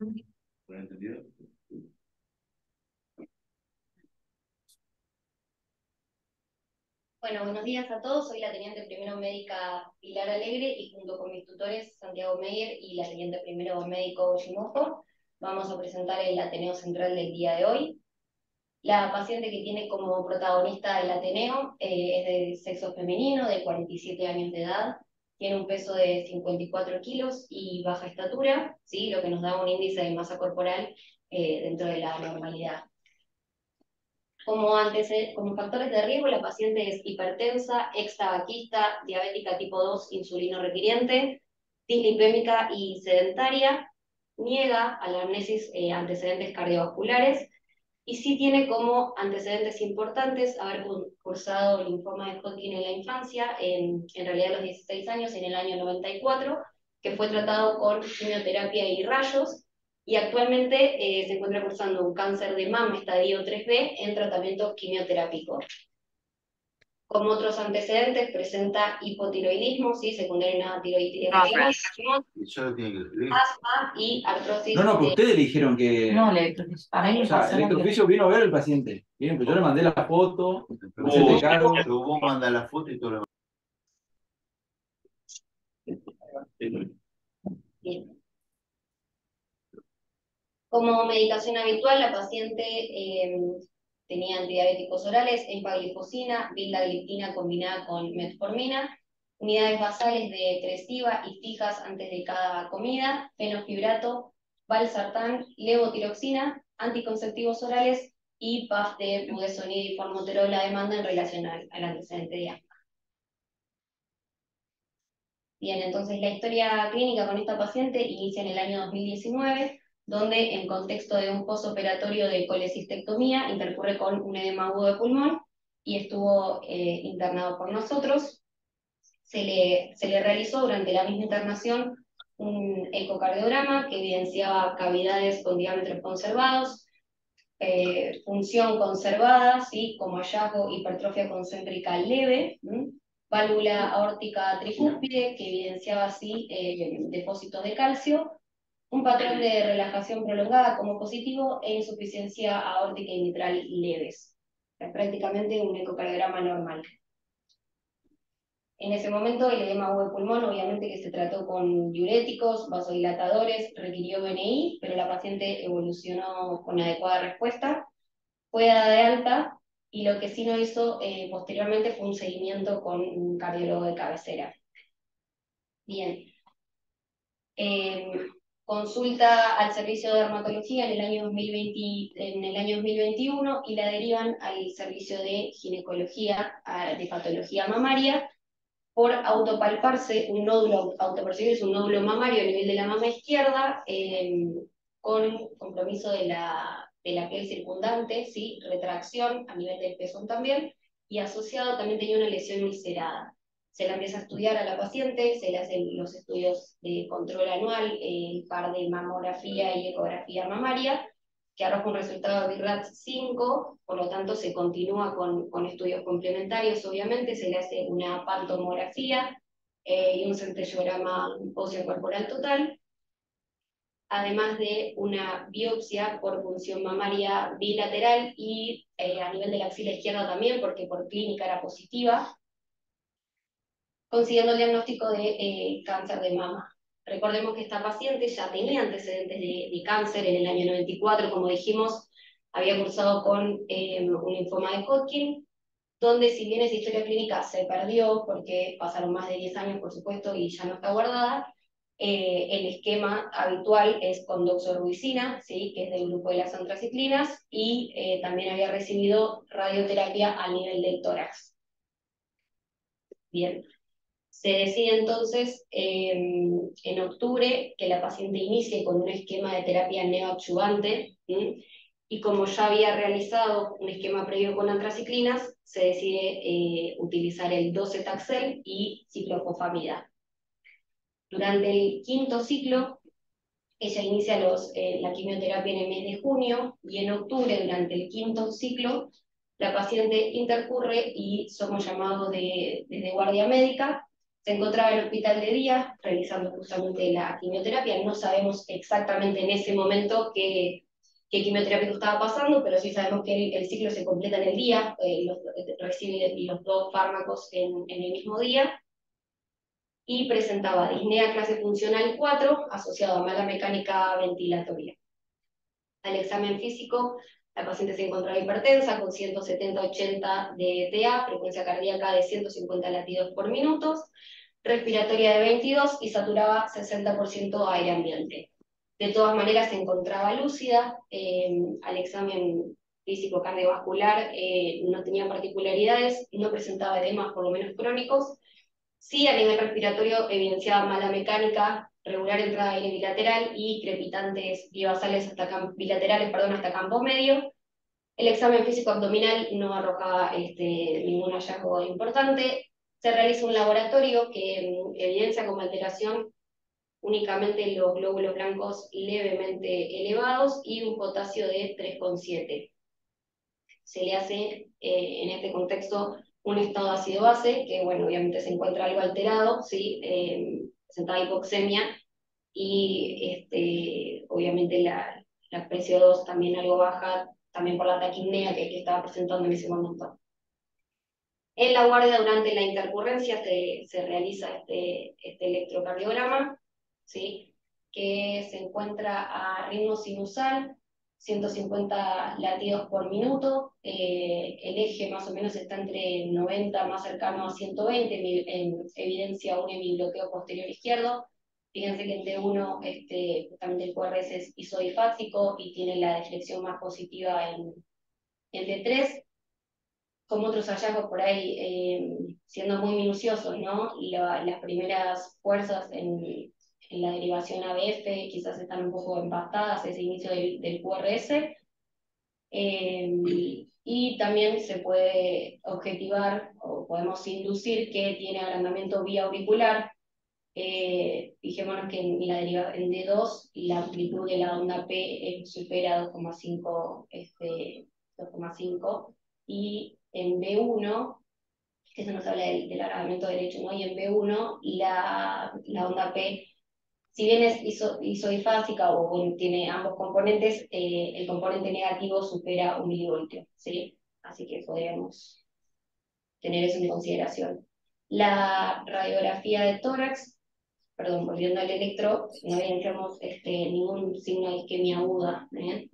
¿Me entendido? Bueno, buenos días a todos. Soy la teniente primero médica Pilar Alegre y junto con mis tutores Santiago Meyer y la teniente primero médico Shimojo vamos a presentar el Ateneo Central del día de hoy. La paciente que tiene como protagonista el Ateneo es de sexo femenino, de 47 años de edad, tiene un peso de 54 kilos y baja estatura, ¿sí? Lo que nos da un índice de masa corporal dentro de la normalidad. Como factores de riesgo, la paciente es hipertensa, extabaquista, diabética tipo 2, insulino requiriente, dislipémica y sedentaria, niega a la amnesis antecedentes cardiovasculares y sí tiene como antecedentes importantes haber cursado linfoma de Hodgkin en la infancia, en realidad a los 16 años, en el año 94, que fue tratado con quimioterapia y rayos, y actualmente se encuentra cursando un cáncer de mama estadio 3B en tratamiento quimioterápico. Como otros antecedentes, presenta hipotiroidismo, ¿sí? Secundario a una tiroiditis hematológica, Y yo lo tiene que escribir. asma y artrosis. No, que ustedes le dijeron que. No, electrofisio. A mí me O sea, pasó el electroficio vino a ver al paciente. Bien, pues yo le mandé la foto, me hacete cargo. Pero vos mandas la foto y todo lo Bien. Como medicación habitual, la paciente tenía antidiabéticos orales, empaglifosina, vildagliptina combinada con metformina, unidades basales de Tresiba y fijas antes de cada comida, fenofibrato, valsartán, levotiroxina, anticonceptivos orales y PAF de budesonida y formoterol a demanda en relación al antecedente de asma. Bien, entonces la historia clínica con esta paciente inicia en el año 2019, donde en contexto de un postoperatorio de colecistectomía intercurre con un edema agudo de pulmón y estuvo internado por nosotros. Se le realizó durante la misma internación un ecocardiograma que evidenciaba cavidades con diámetros conservados, función conservada, ¿sí? Como hallazgo hipertrofia concéntrica leve, válvula aórtica tricúspide que evidenciaba así depósitos de calcio, un patrón de relajación prolongada como positivo e insuficiencia aórtica y mitral leves. Es prácticamente un ecocardiograma normal. En ese momento el edema agudo de pulmón, obviamente que se trató con diuréticos, vasodilatadores, requirió BNI, pero la paciente evolucionó con adecuada respuesta, fue dada de alta y lo que sí no hizo posteriormente fue un seguimiento con un cardiólogo de cabecera. Bien. Consulta al servicio de dermatología en el año 2021 y la derivan al servicio de ginecología, de patología mamaria, por autopalparse un nódulo, autopercibirse un nódulo mamario a nivel de la mama izquierda, con compromiso de la piel circundante, ¿sí? Retracción a nivel del pezón también, y asociado también tenía una lesión viscerada. Se la empieza a estudiar a la paciente, se le hacen los estudios de control anual, el par de mamografía y ecografía mamaria, que arroja un resultado de BIRAT 5, por lo tanto se continúa con estudios complementarios, obviamente, se le hace una pantomografía y un centellograma óseo corporal total, además de una biopsia por punción mamaria bilateral y a nivel de la axila izquierda también, porque por clínica era positiva, consiguiendo el diagnóstico de cáncer de mama. Recordemos que esta paciente ya tenía antecedentes de cáncer en el año 94, como dijimos, había cursado con un linfoma de Hodgkin, donde si bien esa historia clínica se perdió, porque pasaron más de 10 años, por supuesto, y ya no está guardada, el esquema habitual es con doxorubicina, ¿sí? Que es del grupo de las antraciclinas, y también había recibido radioterapia a nivel del tórax. Bien. Se decide entonces en octubre que la paciente inicie con un esquema de terapia neoadyuvante, y como ya había realizado un esquema previo con antraciclinas, se decide utilizar el docetaxel y ciclofosfamida. Durante el quinto ciclo, ella inicia la quimioterapia en el mes de junio, y en octubre, durante el quinto ciclo, la paciente intercurre y somos llamados desde guardia médica Se encontraba en el hospital de día realizando justamente la quimioterapia. No sabemos exactamente en ese momento qué quimioterapia estaba pasando, pero sí sabemos que el ciclo se completa en el día, recibe los dos fármacos en el mismo día, y presentaba disnea clase funcional 4 asociado a mala mecánica ventilatoria. Al examen físico, la paciente se encontraba hipertensa con 170-80 de TA, frecuencia cardíaca de 150 latidos por minuto, respiratoria de 22 y saturaba 60% aire ambiente. De todas maneras se encontraba lúcida, al examen físico cardiovascular no tenía particularidades, no presentaba edemas por lo menos crónicos. Sí, a nivel respiratorio evidenciaba mala mecánica, regular entrada de aire bilateral y crepitantes bivasales bilaterales hasta campo medio. El examen físico abdominal no arrojaba ningún hallazgo importante. Se realiza un laboratorio que evidencia como alteración únicamente los glóbulos blancos levemente elevados y un potasio de 3,7. Se le hace en este contexto un estado de ácido base, que bueno, obviamente se encuentra algo alterado, ¿sí? Presentada hipoxemia, y obviamente la PCO2 también algo baja, también por la taquipnea que estaba presentando en ese momento. En la guardia durante la intercurrencia se realiza este electrocardiograma, ¿sí? Que se encuentra a ritmo sinusal, 150 latidos por minuto, el eje más o menos está entre 90, más cercano a 120, en evidencia un hemibloqueo posterior izquierdo. Fíjense que el D1, justamente el QRS es isodifásico y tiene la deflexión más positiva en D3, como otros hallazgos por ahí, siendo muy minuciosos, ¿no? Las primeras fuerzas en la derivación ABF quizás están un poco empastadas, ese inicio del QRS, y también se puede objetivar, o podemos inducir que tiene agrandamiento vía auricular. Fijémonos que en D2 la amplitud de la onda P supera 2,5, 2,5, y en B1, que eso nos habla del agravamiento derecho, ¿no? Y en B1 la onda P, si bien es isodifásica o bueno, tiene ambos componentes, el componente negativo supera 1 milivoltio, ¿sí? Así que podríamos tener eso en consideración. La radiografía de tórax, perdón, volviendo al electro, no evidenciamos ningún signo de isquemia aguda, ¿bien?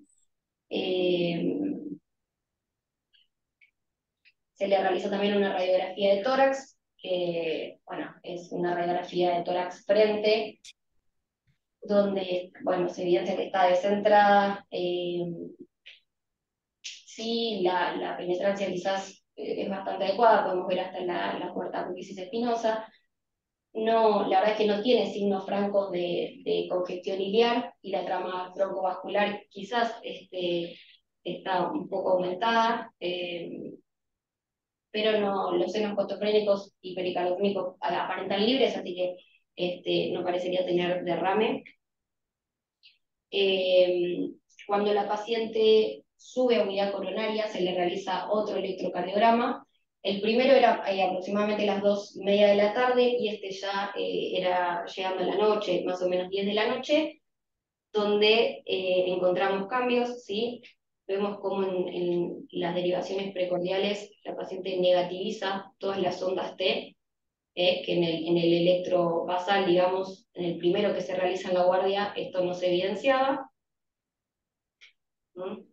Se le realizó también una radiografía de tórax, que bueno, es una radiografía de tórax frente, donde bueno, se evidencia que está descentrada. Sí, la penetrancia quizás es bastante adecuada, podemos ver hasta la puerta apofisis espinosa. No, la verdad es que no tiene signos francos de congestión iliar, y la trama broncovascular quizás está un poco aumentada, pero no, los senos costofrénicos y pericardotónicos aparentan libres, así que no parecería tener derrame. Cuando la paciente sube a unidad coronaria, se le realiza otro electrocardiograma. El primero era aproximadamente las 2:30 de la tarde, y ya era llegando a la noche, más o menos 10 de la noche, donde encontramos cambios, ¿sí? Vemos cómo en las derivaciones precordiales la paciente negativiza todas las ondas T, que en el electro basal, digamos, en el primero que se realiza en la guardia, esto no se evidenciaba.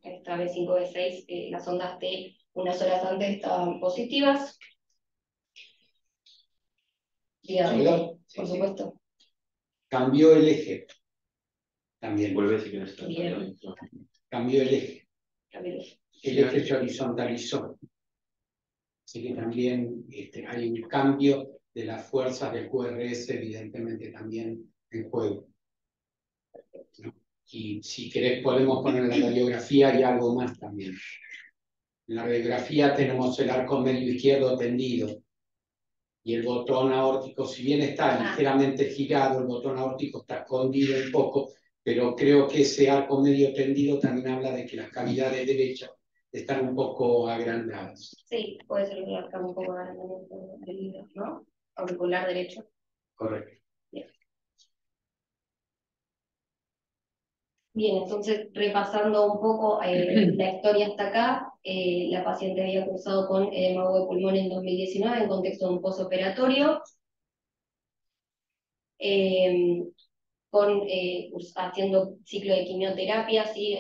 Esta B5, B6, las ondas T unas horas antes estaban positivas. Dígame, por supuesto. Cambió el eje. También. Vuelve si quieres. Bien. Cambió el eje. Cambió el eje. El eje se horizontalizó. Así que también hay un cambio de las fuerzas del QRS, evidentemente también en juego. ¿No? Y si querés podemos poner en la radiografía y algo más también. En la radiografía tenemos el arco medio izquierdo tendido. Y el botón aórtico, si bien está ligeramente girado, el botón aórtico está escondido un poco, pero creo que ese arco medio tendido también habla de que las cavidades derechas están un poco agrandadas. Sí, puede ser que acá un poco agrandamiento del libro, ¿no? auricular derecho. Correcto. Bien, entonces repasando un poco la historia hasta acá, la paciente había cursado con edema agudo de pulmón en 2019 en contexto de un posoperatorio, haciendo ciclo de quimioterapia, ¿sí?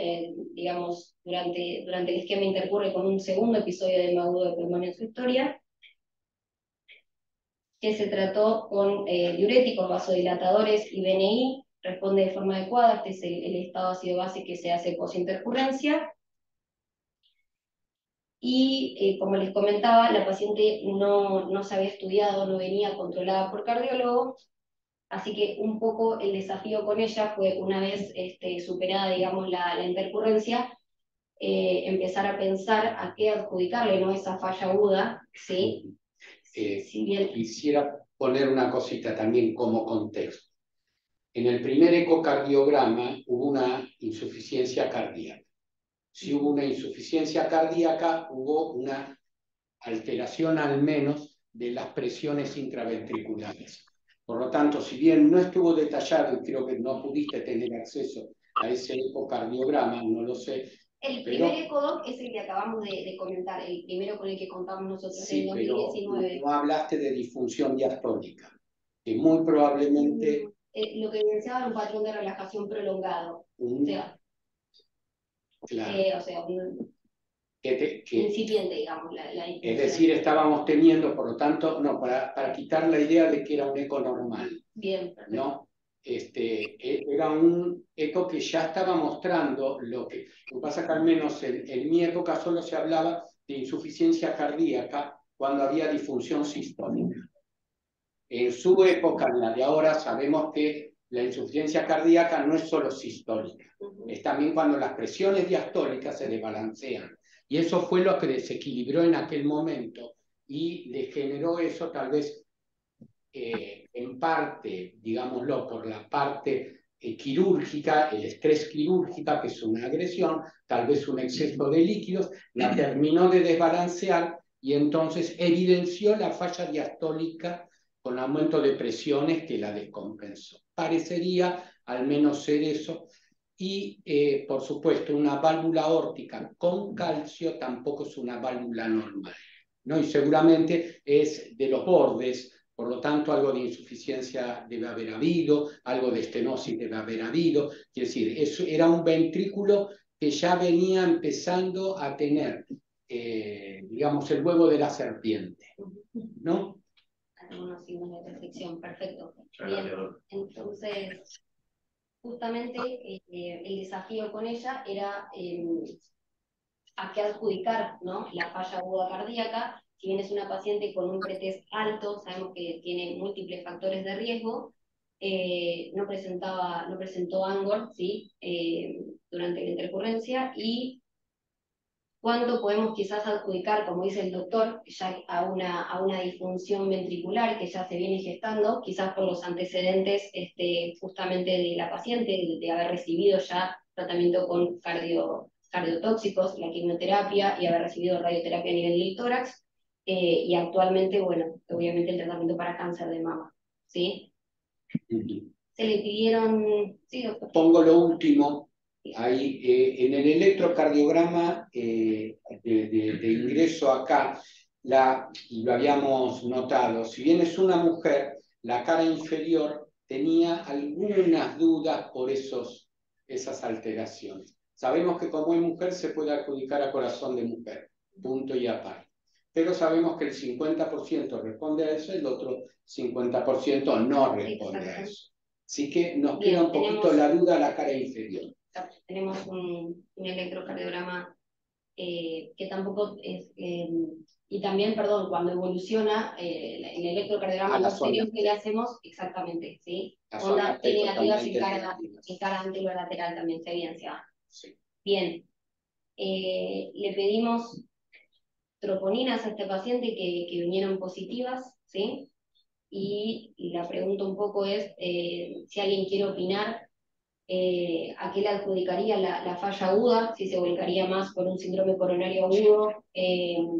Digamos, durante el esquema intercurre con un segundo episodio de edema agudo de pulmón en su historia, que se trató con diuréticos, vasodilatadores y BNI, responde de forma adecuada. Este es el estado ácido base que se hace posintercurrencia. Y como les comentaba, la paciente no se había estudiado, no venía controlada por cardiólogo, así que un poco el desafío con ella fue, una vez superada, digamos, la intercurrencia, empezar a pensar a qué adjudicarle, ¿no? Esa falla aguda, ¿sí? Si bien... Quisiera poner una cosita también como contexto. En el primer ecocardiograma hubo una insuficiencia cardíaca. Si hubo una insuficiencia cardíaca, hubo una alteración al menos de las presiones intraventriculares. Por lo tanto, si bien no estuvo detallado y creo que no pudiste tener acceso a ese ecocardiograma, no lo sé. El primer ECODOC es el que acabamos de comentar, el primero con el que contamos nosotros Sí, en 2019. pero no hablaste de disfunción diastólica, que muy probablemente... Lo que evidenciaba era un patrón de relajación prolongado. Claro. O sea, que incipiente, digamos, la disfunción. Es decir, estábamos teniendo, por lo tanto, no, para quitar la idea de que era un eco normal. Bien, perfecto. ¿No? Era un eco que ya estaba mostrando lo que pasa que al menos en mi época solo se hablaba de insuficiencia cardíaca cuando había disfunción sistólica. En su época, en la de ahora, sabemos que la insuficiencia cardíaca no es solo sistólica, es también cuando las presiones diastólicas se desbalancean. Y eso fue lo que desequilibró en aquel momento y le generó eso tal vez en parte, digámoslo, por la parte quirúrgica, el estrés quirúrgica, que es una agresión, tal vez un exceso de líquidos, la terminó de desbalancear y entonces evidenció la falla diastólica con aumento de presiones que la descompensó. Parecería al menos ser eso. Y, por supuesto, una válvula aórtica con calcio tampoco es una válvula normal, ¿no? Y seguramente es de los bordes, por lo tanto, algo de insuficiencia debe haber habido, algo de estenosis debe haber habido. Es decir, eso era un ventrículo que ya venía empezando a tener, digamos, el huevo de la serpiente, ¿no? Algunos signos de perfección, perfecto. Bien, entonces, justamente el desafío con ella era a qué adjudicar, ¿no? La falla aguda cardíaca. Si bien es una paciente con un pretest alto, sabemos que tiene múltiples factores de riesgo, no presentó ANGOR, ¿sí? Durante la intercurrencia, y cuánto podemos quizás adjudicar, como dice el doctor, ya a una disfunción ventricular que ya se viene gestando, quizás por los antecedentes justamente de la paciente, de haber recibido ya tratamiento con cardiotóxicos, la quimioterapia, y haber recibido radioterapia a nivel del tórax, y actualmente, bueno, obviamente el tratamiento para cáncer de mama, ¿sí? Se le pidieron... Sí, doctor. Pongo lo último. Ahí, en el electrocardiograma de ingreso acá, y lo habíamos notado, si bien es una mujer, la cara inferior tenía algunas dudas por esas alteraciones. Sabemos que como es mujer se puede adjudicar a corazón de mujer, punto y aparte. Pero sabemos que el 50% responde a eso, el otro 50% no responde a eso. Así que nos queda un poquito la duda a la cara inferior. Tenemos un electrocardiograma que tampoco es... y también, perdón, cuando evoluciona el electrocardiograma posterior que le hacemos, exactamente, ¿sí? Onda T negativa en cara anterolateral también se evidencia. Sí. Bien. Le pedimos troponinas a este paciente que vinieron positivas, ¿sí? Y la pregunta un poco es si alguien quiere opinar a qué le adjudicaría la falla aguda, si se volcaría más por un síndrome coronario agudo,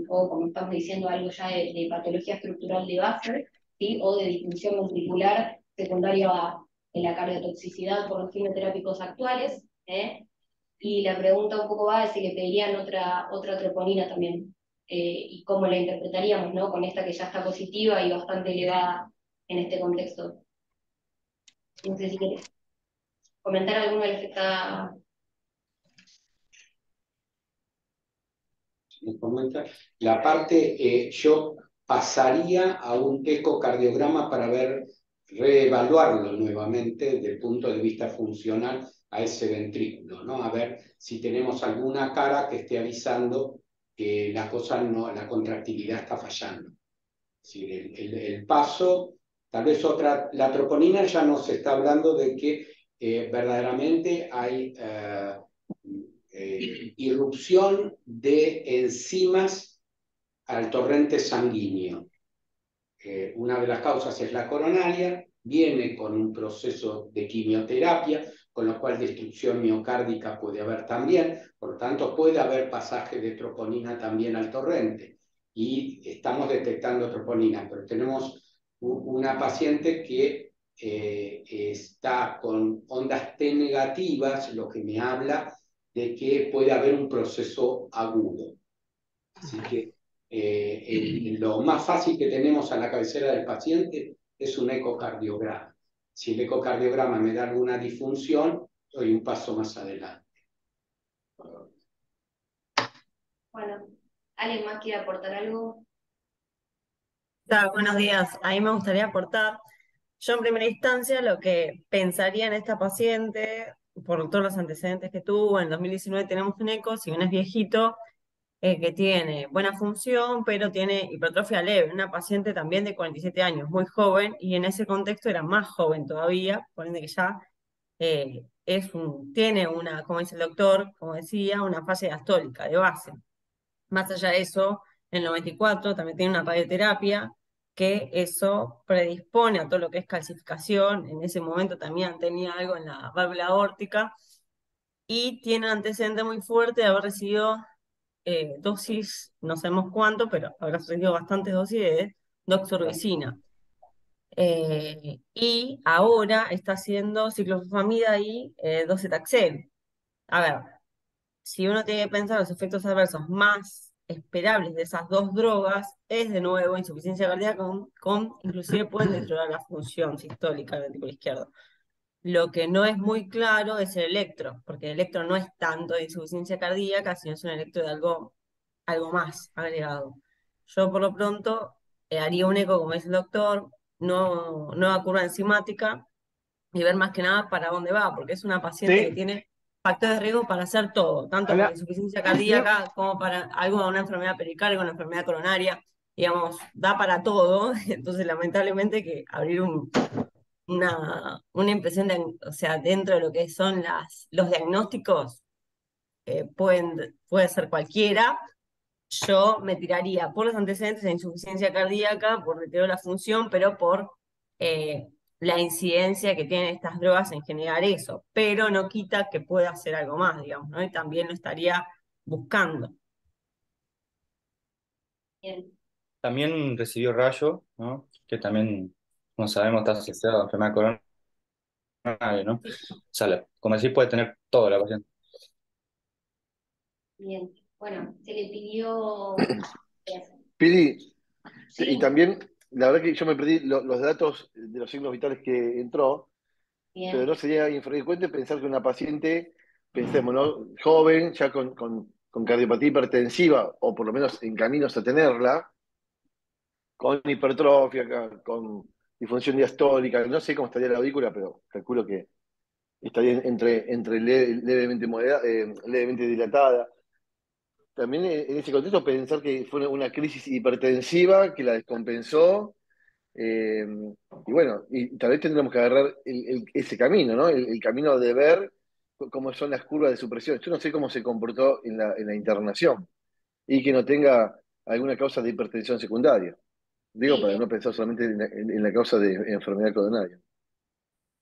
o como estamos diciendo, algo ya de patología estructural de base, ¿sí? ¿sí? O de disfunción ventricular secundaria a la cardiotoxicidad por los quimioterápicos actuales, ¿eh? Y la pregunta un poco va a si le pedirían otra troponina también, y cómo la interpretaríamos, ¿no? Con esta que ya está positiva y bastante elevada en este contexto. No sé si quieres comentar alguno de los que está... Me comenta. La parte, yo pasaría a un ecocardiograma para reevaluarlo nuevamente desde el punto de vista funcional a ese ventrículo, ¿no? A ver si tenemos alguna cara que esté avisando que la cosa no, la contractilidad está fallando. Es decir, el paso, tal vez la troponina ya nos está hablando de que verdaderamente hay irrupción de enzimas al torrente sanguíneo. Una de las causas es la coronaria, viene con un proceso de quimioterapia, con lo cual destrucción miocárdica puede haber también, por lo tanto puede haber pasaje de troponina también al torrente. Y estamos detectando troponina, pero tenemos una paciente que está con ondas T negativas, lo que me habla de que puede haber un proceso agudo. Así que lo más fácil que tenemos a la cabecera del paciente es un ecocardiograma. Si el ecocardiograma me da alguna disfunción, doy un paso más adelante. Bueno, ¿alguien más quiere aportar algo? Buenos días. A mí me gustaría aportar. Yo en primera instancia lo que pensaría en esta paciente, por todos los antecedentes que tuvo, en 2019 tenemos un eco, si bien es viejito, que tiene buena función, pero tiene hipertrofia leve, una paciente también de 47 años, muy joven, y en ese contexto era más joven todavía, por ende que ya tiene una, como dice el doctor, como decía, una fase diastólica de base. Más allá de eso, en el 94 también tiene una radioterapia, que eso predispone a todo lo que es calcificación. En ese momento también tenía algo en la válvula aórtica y tiene un antecedente muy fuerte de haber recibido dosis, no sabemos cuánto, pero habrá recibido bastantes dosis de doxorubicina. Y ahora está haciendo ciclofosfamida y docetaxel. A ver, si uno tiene que pensar los efectos adversos más esperables de esas dos drogas, es de nuevo insuficiencia cardíaca inclusive pueden deteriorar la función sistólica del ventrículo izquierdo. Lo que no es muy claro es el electro, porque el electro no es tanto de insuficiencia cardíaca, sino es un electro de algo más agregado. Yo por lo pronto haría un eco, como dice el doctor, nueva curva enzimática, y ver más que nada para dónde va, porque es una paciente que Sí, tiene factores de riesgo para hacer todo, tanto para Ana, insuficiencia yo- cardíaca como para una enfermedad pericárdica, una enfermedad coronaria, digamos, da para todo. Entonces lamentablemente que abrir una impresión o sea, dentro de lo que son los diagnósticos, puede ser cualquiera. Yo me tiraría por los antecedentes de insuficiencia cardíaca, por deterioro de la función, pero por eh, la incidencia que tienen estas drogas en generar eso. Pero no quita que pueda hacer algo más, digamos, ¿no? Y también lo estaría buscando. Bien. También recibió rayo, ¿no? Que también, como sabemos, está asociado a la enfermedad coronaria, ¿no? O Sí, sea, como decís, puede tener todo la paciente. bien. Bueno, se le pidió... Pili, y Sí, también, la verdad que yo me perdí los datos de los signos vitales que entró, pero bien. no sería infrecuente pensar que una paciente, pensemos, ¿no? Joven, ya con cardiopatía hipertensiva, o por lo menos en caminos a tenerla, con hipertrofia, con disfunción diastólica, no sé cómo estaría la aurícula, pero calculo que estaría entre levemente, levemente dilatada. También en ese contexto pensar que fue una crisis hipertensiva que la descompensó, eh, y bueno, y tal vez tendríamos que agarrar ese camino, ¿no? El camino de ver cómo son las curvas de supresión. Yo no sé cómo se comportó en la internación y que no tenga alguna causa de hipertensión secundaria. Digo, Sí, para no pensar solamente en la causa de enfermedad coronaria.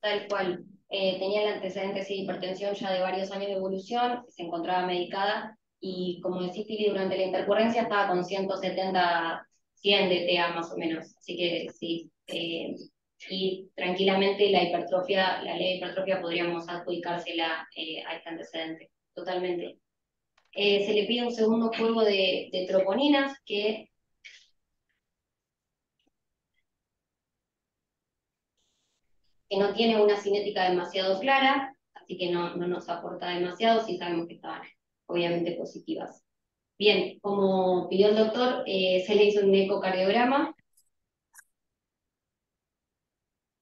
tal cual. Tenía el antecedente sí, de hipertensión ya de varios años de evolución, se encontraba medicada y como decís, Pili, durante la intercurrencia estaba con 170 100 de TA más o menos. Así que sí, y tranquilamente la hipertrofia, la ley de hipertrofia podríamos adjudicársela a este antecedente, totalmente. Se le pide un segundo juego de troponinas que no tiene una cinética demasiado clara, así que no nos aporta demasiado, si sabemos que estaban obviamente positivas. Bien, como pidió el doctor, se le hizo un ecocardiograma.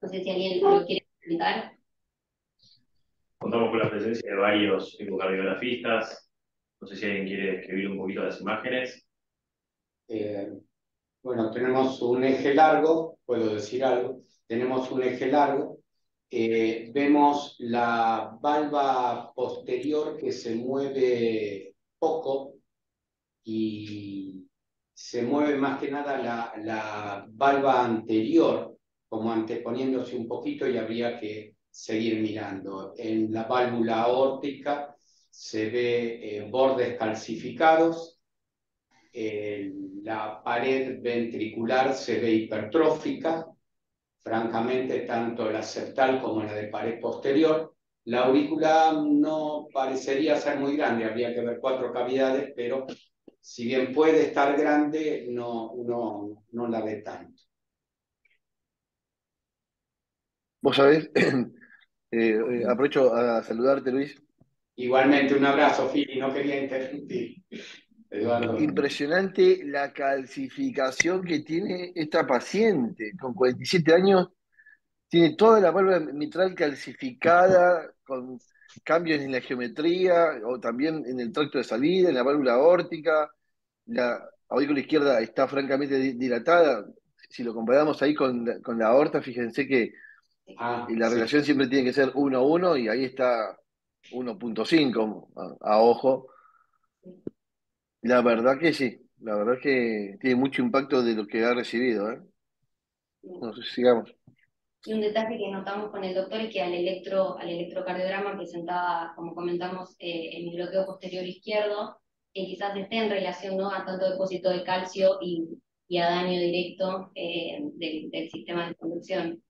No sé si alguien lo quiere comentar. Contamos con la presencia de varios ecocardiografistas. No sé si alguien quiere escribir un poquito las imágenes. Bueno, tenemos un eje largo, puedo decir algo, tenemos un eje largo, vemos la valva posterior que se mueve poco y se mueve más que nada la valva anterior, como anteponiéndose un poquito y habría que seguir mirando. En la válvula aórtica se ve bordes calcificados, la pared ventricular se ve hipertrófica, francamente tanto la septal como la de pared posterior. La aurícula no parecería ser muy grande, habría que ver 4 cavidades, pero si bien puede estar grande, uno no la ve tanto. Vos sabés, aprovecho a saludarte, Luis. Igualmente, un abrazo, Fili, no quería interrumpir. Eduardo. Impresionante la calcificación que tiene esta paciente. Con 47 años, tiene toda la válvula mitral calcificada, con cambios en la geometría, o también en el tracto de salida, en la válvula aórtica. La aurícula izquierda está francamente dilatada. Si lo comparamos ahí con la aorta, fíjense que la Sí. relación siempre tiene que ser 1:1 y ahí está 1.5 a ojo. La verdad que sí, la verdad que tiene mucho impacto de lo que ha recibido, ¿eh? No sé, sigamos. Y un detalle que notamos con el doctor es que al electrocardiograma presentaba, como comentamos, en el bloqueo posterior izquierdo, que quizás esté en relación, ¿no?, a tanto depósito de calcio y a daño directo del sistema de conducción.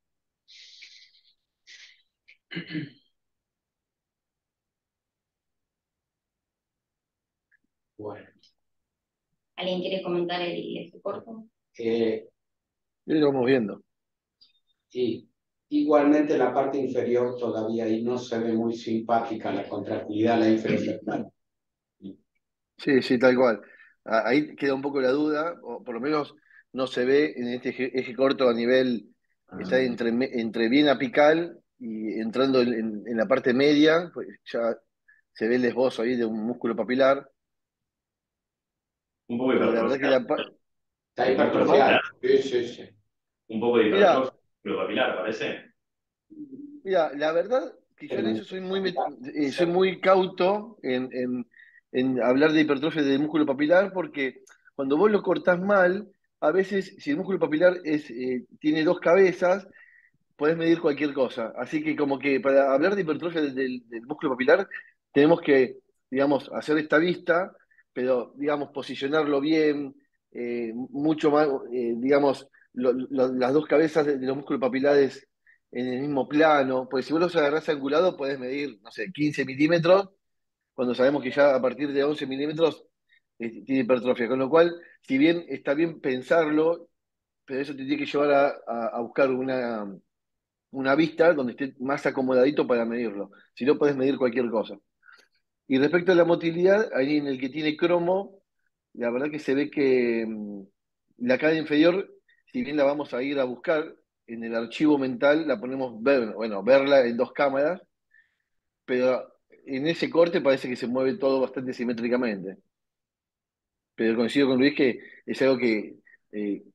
Bueno, ¿Alguien quiere comentar el eje corto? Y lo vamos viendo. y igualmente la parte inferior todavía ahí no se ve muy simpática la contractilidad, la inferior. Sí, sí, tal cual. Ahí queda un poco la duda, o por lo menos no se ve en este eje corto a nivel, está entre bien apical y entrando en la parte media, pues ya se ve el esbozo ahí de un músculo papilar, Un poco pero la verdad que la... hipertrofiado. Está El músculo ¿Cómo? hipertrofiado. papilar. Sí, sí, sí. Un poco de Mira, hipertrofia del músculo papilar, parece. Mira, la verdad que yo en El eso soy muy cauto en hablar de hipertrofia del músculo papilar porque cuando vos lo cortás mal, a veces si el músculo papilar tiene dos cabezas, podés medir cualquier cosa. Así que como que para hablar de hipertrofia del músculo papilar, tenemos que, digamos, hacer esta vista, pero, digamos, posicionarlo bien, mucho más, digamos, las dos cabezas de los músculos papilares en el mismo plano, porque si vos los agarrás angulado, podés medir, no sé, 15 milímetros, cuando sabemos que ya a partir de 11 milímetros tiene hipertrofia. Con lo cual, si bien está bien pensarlo, pero eso te tiene que llevar a buscar una vista donde esté más acomodadito para medirlo. Si no, podés medir cualquier cosa. Y respecto a la motilidad, ahí en el que tiene cromo, la verdad que se ve que la cara inferior, si bien la vamos a ir a buscar, en el archivo mental la ponemos verla en dos cámaras, pero en ese corte parece que se mueve todo bastante simétricamente. Pero coincido con Luis que es algo que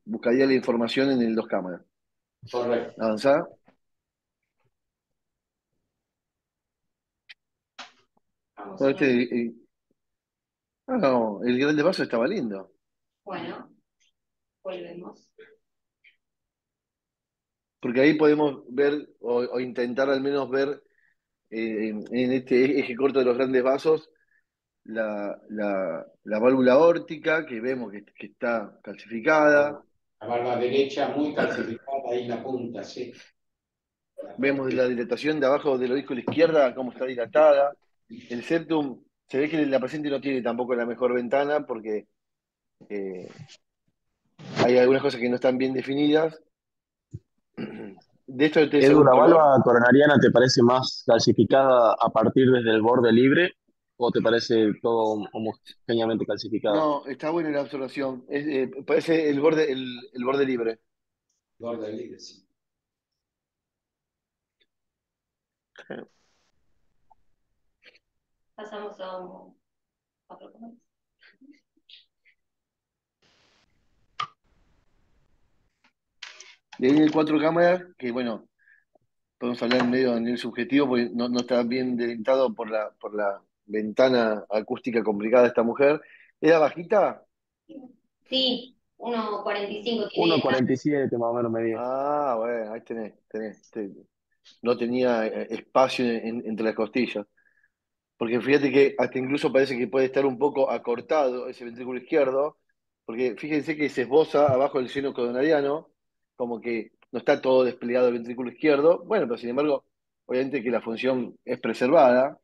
buscaría la información en el dos cámaras. correcto. ¿Avanzada? Vamos Bueno, a ver. no, el grande vaso estaba lindo. Bueno, volvemos. Porque ahí podemos ver o intentar al menos ver en este eje corto de los grandes vasos la válvula aórtica, que vemos que está calcificada. La barba derecha muy calcificada, ahí en la punta, sí. Vemos la dilatación de abajo del ovículo izquierda, cómo está dilatada. El septum, se ve que la paciente no tiene tampoco la mejor ventana porque hay algunas cosas que no están bien definidas. De esto te Edu, un ¿la color. valva coronariana te parece más calcificada a partir desde el borde libre o te parece todo homogéneamente calcificado? No, está buena la observación. Parece el borde libre. Gorda libre, sí. Pasamos a otro comentario. De ahí en el cuatro cámaras, que bueno, podemos hablar en medio a nivel subjetivo, porque no está bien delimitado por la ventana acústica complicada de esta mujer. ¿Era bajita? Sí, 1,45 tiene. 1,47 más o menos medía. Ah, bueno, ahí no tenía espacio entre las costillas. Porque fíjate que hasta incluso parece que puede estar un poco acortado ese ventrículo izquierdo, porque fíjense que se esboza abajo del seno coronariano, como que no está todo desplegado el ventrículo izquierdo. Bueno, pero sin embargo, obviamente que la función es preservada.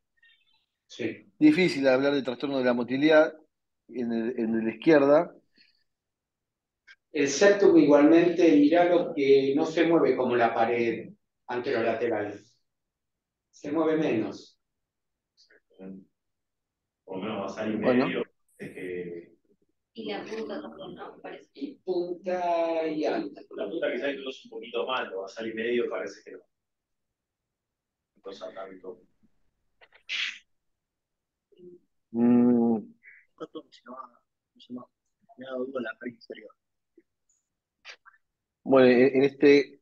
Sí. Difícil hablar de trastorno de la motilidad en la izquierda. El septum igualmente, miralo que no se mueve como la pared anterolateral. Se mueve menos. Por lo menos basal y Bueno, medio. Es que Y la punta también, ¿no? Parece. Y punta y alta. la punta quizás incluso un poquito más, lo basal y medio parece que no. No cosa tanto. mm, Me ha dado duda la pared inferior. bueno, en este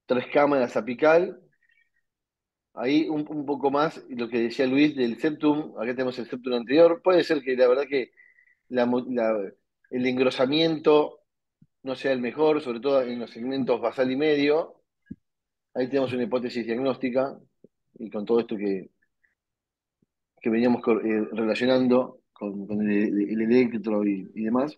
tres cámaras apical, ahí un poco más lo que decía Luis del septum, acá tenemos el septum anterior, puede ser que la verdad que el engrosamiento no sea el mejor, sobre todo en los segmentos basal y medio. Ahí tenemos una hipótesis diagnóstica y con todo esto que veníamos relacionando con el electro y demás.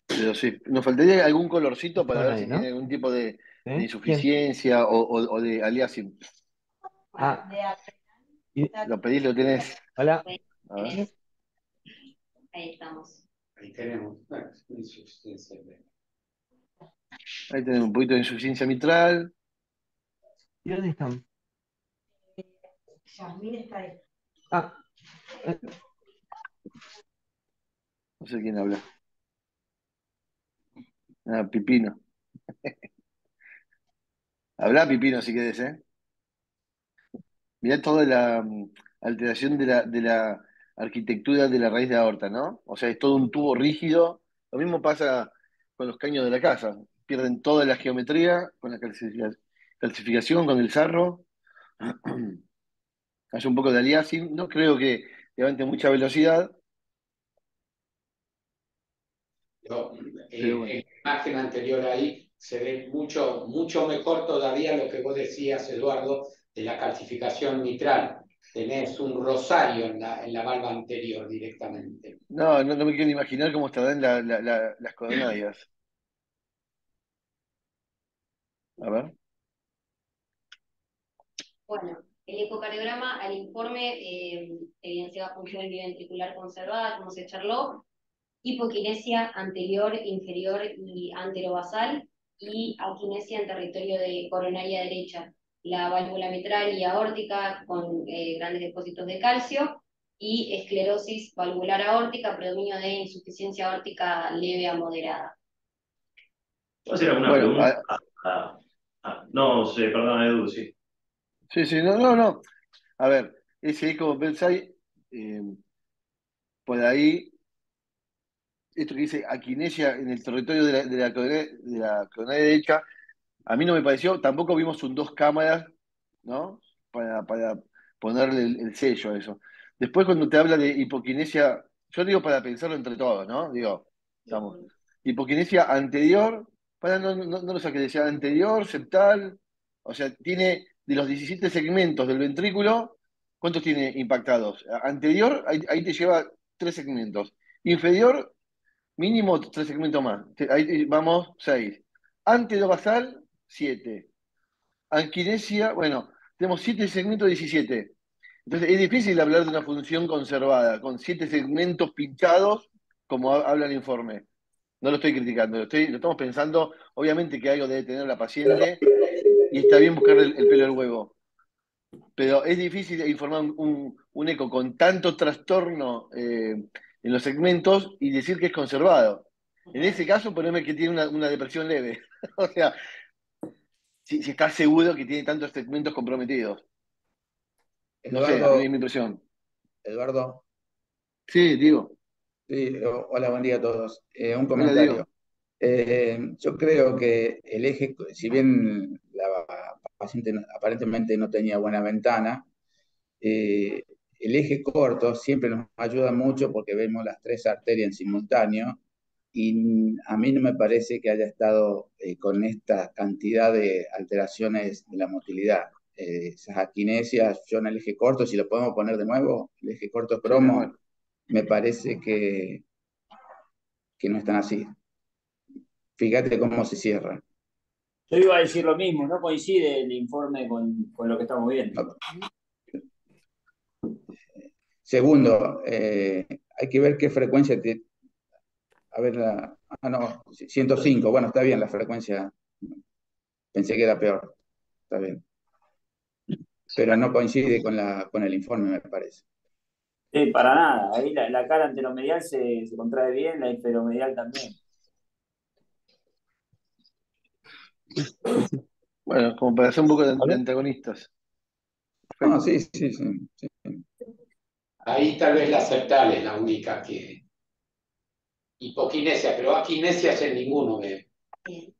Pero sí, nos faltaría algún colorcito para Están ver ahí, si tiene ¿no? algún tipo de ¿Sí? ¿Quién? insuficiencia o de aliasing. Ah, y- ¿Lo pedís, lo tenés? hola. A ver. Ahí estamos. Ahí tenemos. Bueno, insuficiencia. Ahí tenemos un poquito de insuficiencia mitral. ¿Y dónde están? Yasmín está ahí. Ah, No sé quién habla. Ah, Pipino. Habla Pipino si querés, ¿eh? Mirá toda la alteración de la arquitectura de la raíz de aorta, ¿no? O sea, es todo un tubo rígido. Lo mismo pasa con los caños de la casa. Pierden toda la geometría con la calcificación, con el sarro. Hace un poco de aliasing. No creo que levante mucha velocidad, Pero, pero bueno. en la imagen anterior ahí se ve mucho, mucho mejor todavía lo que vos decías, Eduardo, de la calcificación mitral. Tenés un rosario en la valva anterior directamente. No me quiero ni imaginar cómo estarán las coronarias. A ver. Bueno, el ecocardiograma al informe evidenciaba función biventricular conservada, como se charló, hipoquinesia anterior, inferior y anterobasal, y aquinesia en territorio de coronaria derecha, la válvula mitral y aórtica con grandes depósitos de calcio, y esclerosis valvular aórtica, predominio de insuficiencia aórtica leve a moderada. ¿Puedo hacer alguna Bueno, pregunta? No, sé, perdón, Edu, sí. sí, no. A ver, ese eco Belsay, por ahí, esto que dice aquinesia en el territorio de la coronaria derecha, a mí no me pareció, tampoco vimos un dos cámaras, ¿no? Para ponerle el sello a eso. Después cuando te habla de hipoquinesia, yo digo para pensarlo entre todos, ¿no? Digo, estamos. Hipoquinesia anterior, no lo saqué, decía anterior, septal, o sea, tiene de los 17 segmentos del ventrículo, ¿cuántos tiene impactados? Anterior, ahí te lleva 3 segmentos. Inferior, mínimo 3 segmentos más. Ahí vamos, 6. Anterobasal, 7. Anquinesia, bueno, tenemos 7 segmentos, 17. Entonces es difícil hablar de una función conservada, con 7 segmentos pinchados, como habla el informe. No lo estoy criticando, lo estamos pensando, obviamente que algo debe tener la paciente y está bien buscar el pelo del huevo. Pero es difícil informar un eco con tanto trastorno en los segmentos y decir que es conservado. En ese caso, poneme que tiene una depresión leve. O sea, si estás seguro que tiene tantos segmentos comprometidos. No sé, a mí es mi Eduardo, impresión. Eduardo, Sí, digo. sí, hola, buen día a todos. Un Hola, comentario. digo. Yo creo que el eje, si bien la paciente aparentemente no tenía buena ventana, eh, el eje corto siempre nos ayuda mucho porque vemos las tres arterias en simultáneo y a mí no me parece que haya estado con esta cantidad de alteraciones de la motilidad. Esas aquinesias, yo en el eje corto, si lo podemos poner de nuevo, el eje corto Sí, tal cromo, cual. me parece que no están así. Fíjate cómo se cierra. Yo iba a decir lo mismo, no coincide el informe con lo que estamos viendo. Segundo, hay que ver qué frecuencia a ver, no, 105, bueno, está bien la frecuencia, pensé que era peor, está bien, pero no coincide con el informe, me parece. Para nada, ahí la cara anteromedial se contrae bien, la inferomedial también. Bueno, como para hacer un poco de antagonistas. No, Perfecto. sí, sí, sí, sí. Ahí tal vez la septal es la única que. Hipoquinesia, pero aquinesia en ninguno veo. Bien.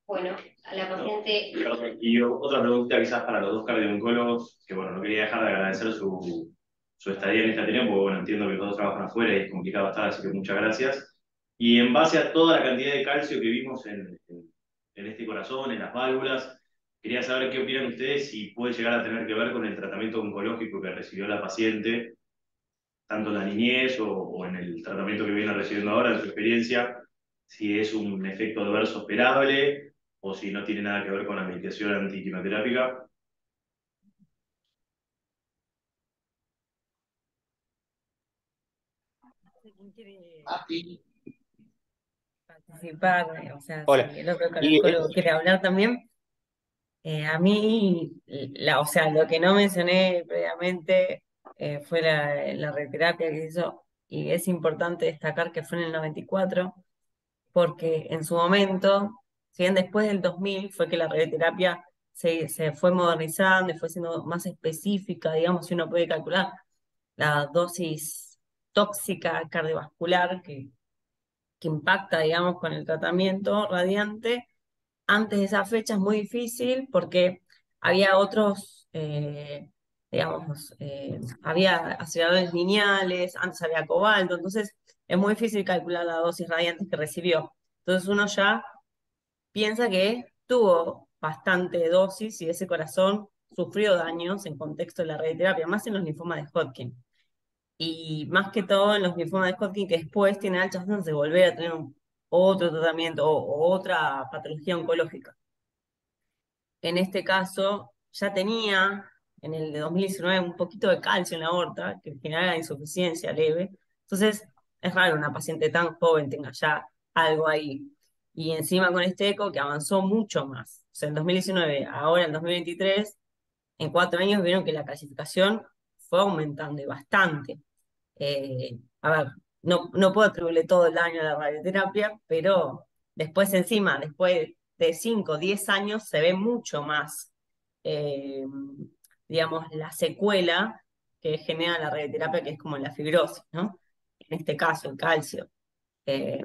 Bueno, a la paciente. Perdón, y otra pregunta quizás para los dos cardioncólogos, que bueno, no quería dejar de agradecer su estadía en esta Ateneo, porque bueno, entiendo que los dos trabajan afuera y es complicado estar, así que muchas gracias. Y en base a toda la cantidad de calcio que vimos en este corazón, en las válvulas, quería saber qué opinan ustedes si puede llegar a tener que ver con el tratamiento oncológico que recibió la paciente, tanto en la niñez o en el tratamiento que viene recibiendo ahora, en su experiencia, si es un efecto adverso esperable o si no tiene nada que ver con la medicación antiquimioterápica. ¿Quién quiere Sí. participar? O sea, Hola. si el otro Y cardiólogo quiere hablar también. A mí, o sea, lo que no mencioné previamente fue la radioterapia que hizo, y es importante destacar que fue en el 94, porque en su momento, si bien después del 2000 fue que la radioterapia se fue modernizando y fue siendo más específica, digamos, si uno puede calcular la dosis tóxica cardiovascular que impacta, digamos, con el tratamiento radiante. Antes de esa fecha es muy difícil porque había otros, digamos, había aceleradores lineales, antes había cobalto, entonces es muy difícil calcular la dosis radiante que recibió. Entonces uno ya piensa que tuvo bastante dosis y ese corazón sufrió daños en contexto de la radioterapia, más en los linfomas de Hodgkin. Y más que todo en los linfomas de Hodgkin que después tienen altas chances de volver a tener otro tratamiento o otra patología oncológica. En este caso, ya tenía en el de 2019 un poquito de calcio en la aorta, que genera insuficiencia leve. Entonces, es raro una paciente tan joven tenga ya algo ahí. Y encima con este eco que avanzó mucho más. O sea, en 2019, ahora en 2023, en 4 años vieron que la clasificación fue aumentando y bastante. A ver, no puedo atribuirle todo el daño a la radioterapia, pero después encima, después de 5 o 10 años, se ve mucho más, eh, digamos, la secuela que genera la radioterapia, que es como la fibrosis, ¿no? En este caso, el calcio. Eh,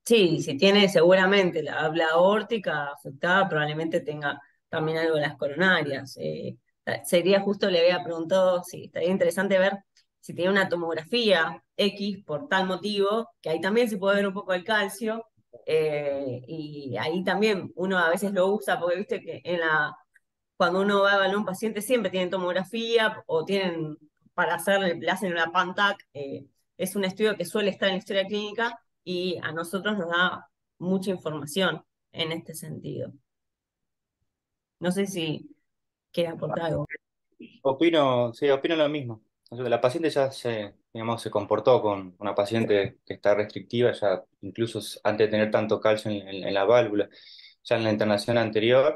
sí, si tiene seguramente la aórtica afectada, probablemente tenga también algo de las coronarias. Sería justo, le había preguntado si estaría interesante ver si tiene una tomografía X por tal motivo, que ahí también se puede ver un poco el calcio, y ahí también uno a veces lo usa, porque viste que cuando uno va a evaluar a un paciente siempre tienen tomografía o tienen para hacer, le hacen una PANTAC, es un estudio que suele estar en la historia clínica y a nosotros nos da mucha información en este sentido. No sé si quiere aportar algo. Opino, sí, opino lo mismo. O sea, la paciente ya digamos, se comportó con una paciente que está restrictiva, ya incluso antes de tener tanto calcio en la válvula, ya en la internación anterior,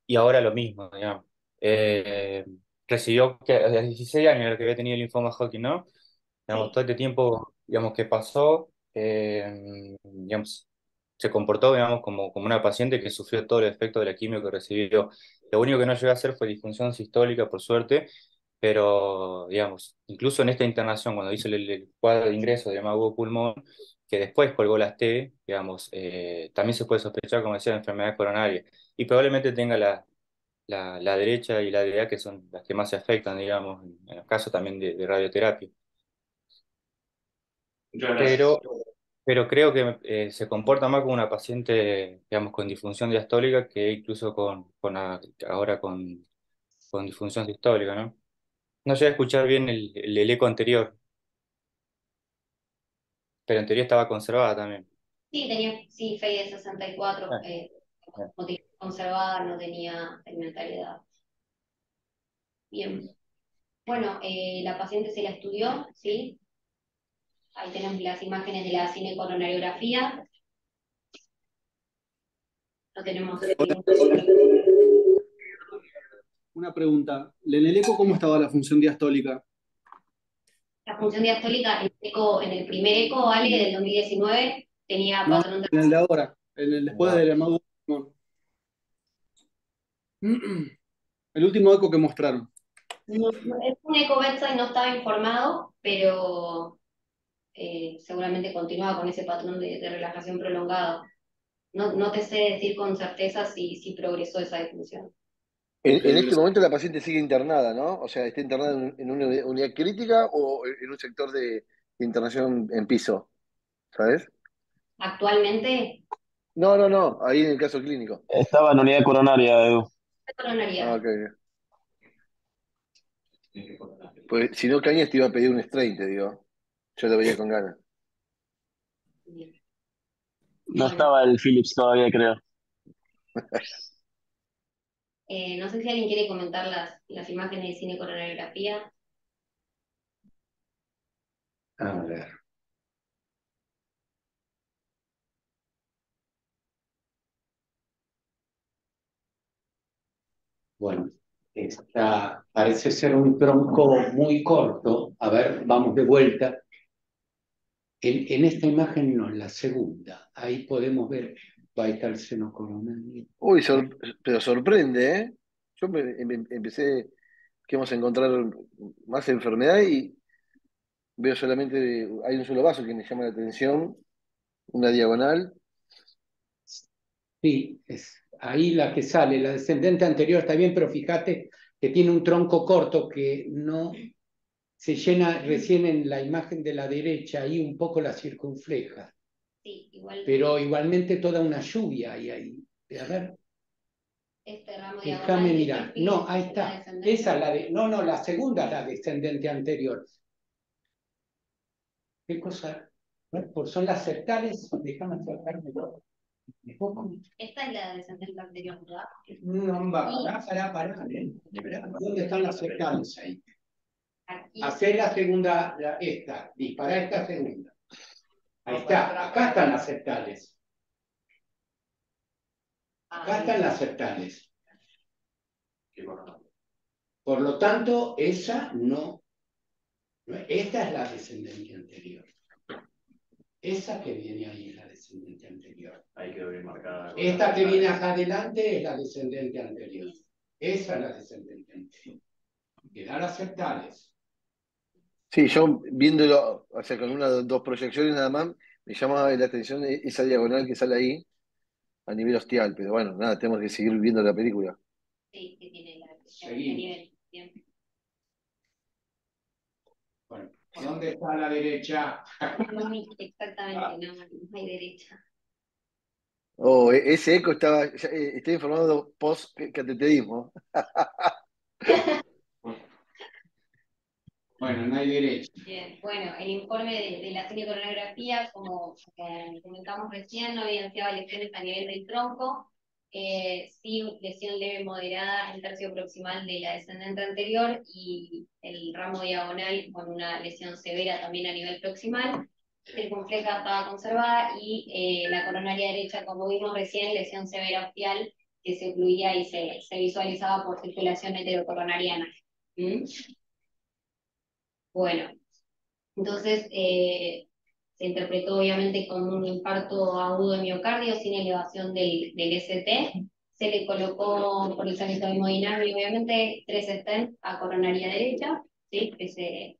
y ahora lo mismo, digamos. Eh, Recibió que a los 16 años era que había tenido el linfoma Hodgkin, ¿no? Digamos, Sí. todo este tiempo, digamos, que pasó, digamos, se comportó, digamos, como una paciente que sufrió todo el efecto de la quimio que recibió. Lo único que no llegó a hacer fue disfunción sistólica, por suerte, pero, digamos, incluso en esta internación, cuando hizo el cuadro de ingreso de Hugo pulmón, que después colgó las T, digamos, también se puede sospechar, como decía, de enfermedad coronaria. Y probablemente tenga la derecha y la DA, que son las que más se afectan, digamos, en los casos también de radioterapia. Muchas gracias. Pero, pero creo que se comporta más como una paciente, digamos, con disfunción diastólica que incluso ahora con disfunción sistólica, ¿no? No llegué a escuchar bien el eco anterior, pero en teoría estaba conservada también. Sí, tenía, sí, FEI de 64, Ah, conservada, no tenía segmentariedad. Bien. Bueno, la paciente se la estudió, ¿sí? Ahí tenemos las imágenes de la cinecoronariografía. No tenemos Una pregunta. ¿En el eco cómo estaba la función diastólica? la función diastólica en el primer eco, ¿vale? Del 2019, tenía No, patrón de... en el de ahora, en el después del Magu pulmón. El último eco que mostraron. Es un eco bedside, no estaba informado, pero seguramente continuaba con ese patrón de relajación prolongado. No te sé decir con certeza si progresó esa disfunción. En este momento la paciente sigue internada, ¿no? O sea, ¿está internada en una unidad crítica o en un sector de internación en piso? ¿Sabes? Actualmente, No, no, no, ahí en el caso clínico. Estaba en unidad coronaria, Edu. Ah, coronaria. ok. Pues si no, Cañas te iba a pedir un strain, te digo. Yo lo veía con ganas. No Bueno, estaba el Philips todavía, creo. no sé si alguien quiere comentar las imágenes de cinecoronariografía. A ver. Bueno, parece ser un tronco muy corto. A ver, vamos de vuelta. En esta imagen no, en la segunda. Ahí podemos ver, va a estar el seno coronario. Uy, pero sorprende, ¿eh? Yo empecé que vamos a encontrar más enfermedad y veo solamente, hay un solo vaso que me llama la atención, una diagonal. Sí, es ahí la que sale. La descendente anterior está bien, pero fíjate que tiene un tronco corto que no se llena recién en la imagen de la derecha, ahí un poco la circunfleja. Sí, igual. Pero igualmente toda una lluvia hay ahí. A ver, Este ramo déjame diagonal que mirar. sigue No, ahí la está. descendente. Esa es la de. No, no, la segunda es la descendente anterior. ¿Qué cosa? Son las septales. Déjame sacarme un poco. Esta es la descendente anterior, ¿verdad? No, pará. ¿Dónde están las septales ahí? Aquí. Hacer la segunda, esta. Disparar esta segunda. Ahí está. Acá están las septales. Acá están las septales. Por lo tanto, esa no. Esta es la descendente anterior. Esa que viene ahí es la descendente anterior. Ahí quedó bien marcada. Esta que viene acá adelante es la descendente anterior. Esa es la descendente anterior. Quedan las septales. Sí, yo viéndolo, o sea, con una o dos proyecciones nada más, me llama la atención esa diagonal que sale ahí a nivel ostial, pero bueno, nada, tenemos que seguir viendo la película. Sí, que tiene la Seguimos. nivel. Bien. Bueno, ¿dónde está la derecha? No, exactamente, no hay derecha. Oh, ese eco está informado post-cateterismo. Bueno, no hay derecho. Bien, bueno, el informe de la cinecoronografía, como comentamos recién, no evidenciaba lesiones a nivel del tronco, sí lesión leve moderada en tercio proximal de la descendente anterior y el ramo diagonal con una lesión severa también a nivel proximal. Circunfleja estaba conservada y la coronaria derecha, como vimos recién, lesión severa ostial que se ocluía y se visualizaba por circulación heterocoronariana. ¿Mm? Bueno, entonces se interpretó obviamente como un infarto agudo de miocardio sin elevación del ST. Se le colocó por el sanito hemodinamio, obviamente, 3 stents a coronaria derecha, ¿sí? Que se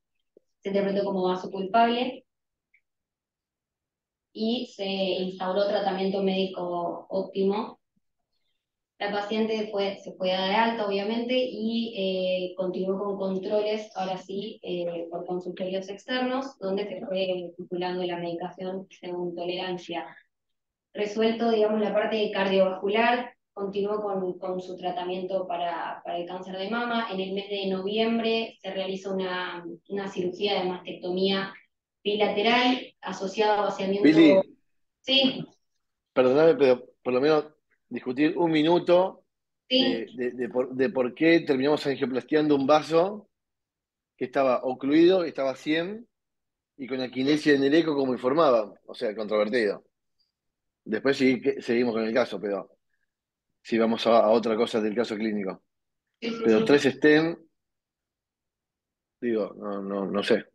interpretó como vaso culpable. Y se instauró tratamiento médico óptimo. La paciente se fue de alta, obviamente, y continuó con controles, ahora sí, por consultorios externos, donde se fue titulando la medicación según tolerancia. Resuelto, digamos, la parte cardiovascular, continuó con su tratamiento para el cáncer de mama. En el mes de noviembre se realiza una cirugía de mastectomía bilateral asociada a vaciamiento. Pili, Sí, perdóname, pero por lo menos discutir un minuto sí. de por qué terminamos angioplastiando un vaso que estaba ocluido, estaba 100 y con aquinesia en el eco como informaba, o sea, controvertido. Después sí, seguimos con el caso, pero si vamos a otra cosa del caso clínico. Sí, sí, Pero sí. 3 stent, digo, no sé.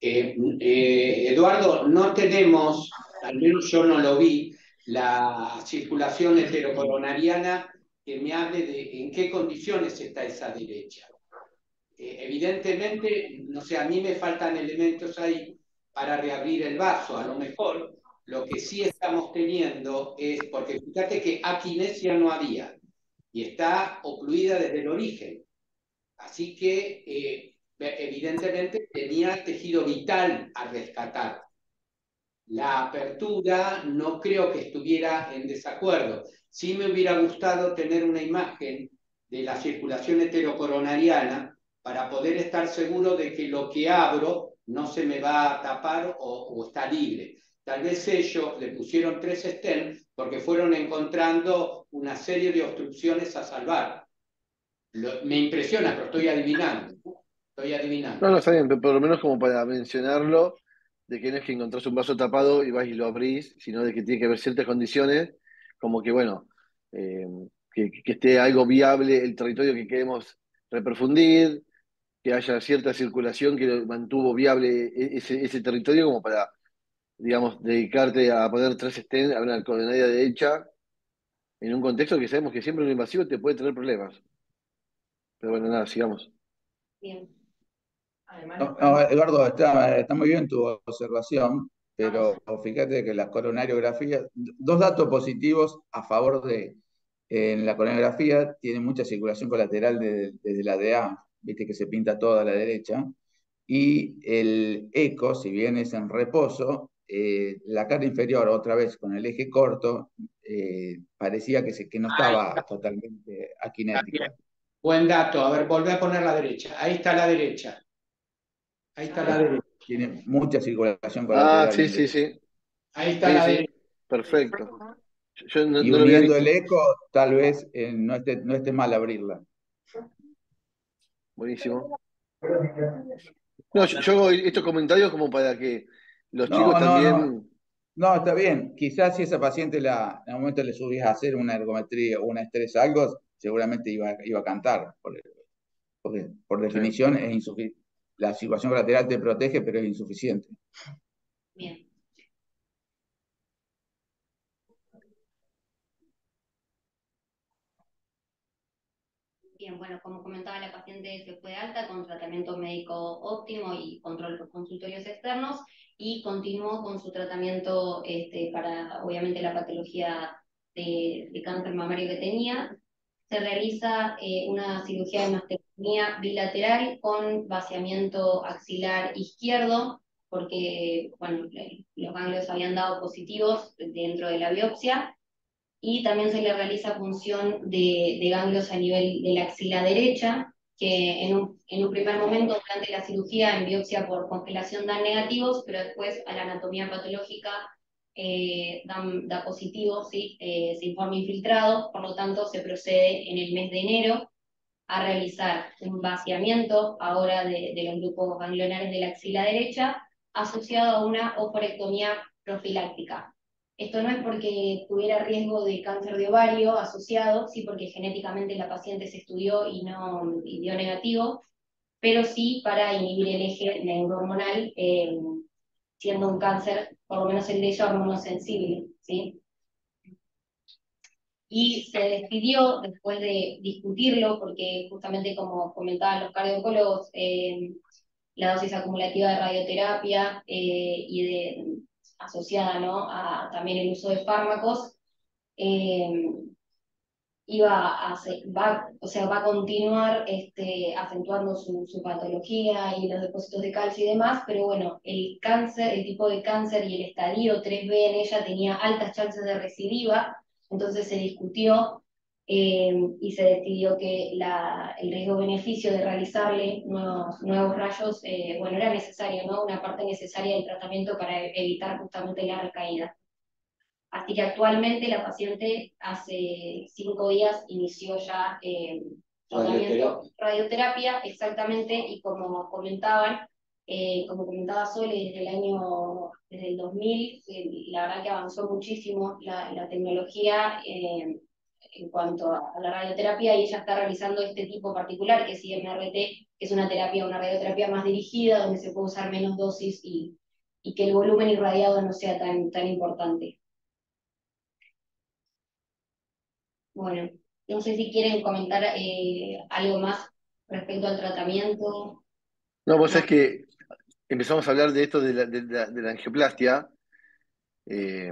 Eduardo, no tenemos, al menos yo no lo vi, la circulación heterocoronariana que me hable de en qué condiciones está esa derecha. Evidentemente, no sé, a mí me faltan elementos ahí para reabrir el vaso. A lo mejor lo que sí estamos teniendo es, porque fíjate que aquinesia no había y está ocluida desde el origen. Así que evidentemente tenía tejido vital a rescatar. La apertura no creo que estuviera en desacuerdo. Sí me hubiera gustado tener una imagen de la circulación heterocoronariana para poder estar seguro de que lo que abro no se me va a tapar o está libre. Tal vez ellos le pusieron 3 stents porque fueron encontrando una serie de obstrucciones a salvar. Me impresiona, pero estoy adivinando. Estoy adivinando. No, está bien, pero por lo menos como para mencionarlo, de que no es que encontrás un vaso tapado y vas y lo abrís, sino de que tiene que haber ciertas condiciones, como que, bueno, eh, que esté algo viable el territorio que queremos reperfundir, que haya cierta circulación que lo mantuvo viable ese territorio como para, digamos, dedicarte a poner 3 stents a una coronaria derecha en un contexto que sabemos que siempre lo invasivo te puede tener problemas. Pero bueno, nada, sigamos. Bien. Además, No, no, Eduardo, está muy bien tu observación, pero fíjate que la coronariografía, dos datos positivos a favor de, en la coronariografía tiene mucha circulación colateral desde la DA, viste que se pinta toda a la derecha, y el eco, si bien es en reposo, la cara inferior, otra vez con el eje corto, parecía que no Ahí estaba está, totalmente está bien. aquinética. Buen dato. A ver, volvé a poner la derecha. Ahí está la derecha. Ahí está la derecha. Tiene mucha circulación Ah, colateral sí, en sí, derecha. sí. Ahí está Sí, la sí. derecha. Perfecto. Yo no, Y no lo había uniendo el visto. eco, tal vez no esté mal abrirla. Buenísimo. No, yo hago estos comentarios como para que los chicos No, no, no. también. No, está bien. Quizás si esa paciente en algún momento le subías a hacer una ergometría o una estrés algo, seguramente iba a cantar. Porque por Sí. definición es insuficiente. La circulación lateral te protege, pero es insuficiente. bien. Bien, bueno, como comentaba, la paciente se fue de alta con tratamiento médico óptimo y control por consultorios externos y continuó con su tratamiento para, obviamente, la patología de cáncer mamario que tenía. Se realiza una cirugía de mastectomía bilateral con vaciamiento axilar izquierdo porque bueno, los ganglios habían dado positivos dentro de la biopsia, y también se le realiza punción de ganglios a nivel de la axila derecha, que en un primer momento durante la cirugía en biopsia por congelación dan negativos, pero después a la anatomía patológica da positivo, ¿sí? Se informa infiltrado, por lo tanto se procede en el mes de enero a realizar un vaciamiento ahora de los grupos ganglionares de la axila derecha, asociado a una oforectomía profiláctica. Esto no es porque tuviera riesgo de cáncer de ovario asociado, sí, porque genéticamente la paciente se estudió y dio negativo, pero sí para inhibir el eje neurohormonal, siendo un cáncer, por lo menos el de ella, hormonosensible, ¿sí? Y se decidió, después de discutirlo, porque justamente como comentaban los cardiólogos, la dosis acumulativa de radioterapia asociada, ¿no?, a también el uso de fármacos, eh, va a continuar acentuando su patología y los depósitos de calcio y demás, pero bueno, el cáncer, el tipo de cáncer y el estadio 3B en ella tenía altas chances de recidiva, entonces se discutió y se decidió que el riesgo-beneficio de realizarle nuevos rayos, bueno, era necesario, ¿no? Una parte necesaria del tratamiento para evitar justamente la recaída. Así que actualmente la paciente hace 5 días inició ya tratamiento, radioterapia, exactamente, y como comentaba Sole, desde el 2000, la verdad que avanzó muchísimo la tecnología en cuanto a la radioterapia, y ella está realizando este tipo particular, que es IMRT, que es una radioterapia más dirigida, donde se puede usar menos dosis y que el volumen irradiado no sea tan importante. Bueno, no sé si quieren comentar algo más respecto al tratamiento. No, vos No. sabés que empezamos a hablar de esto de la angioplastia. eh,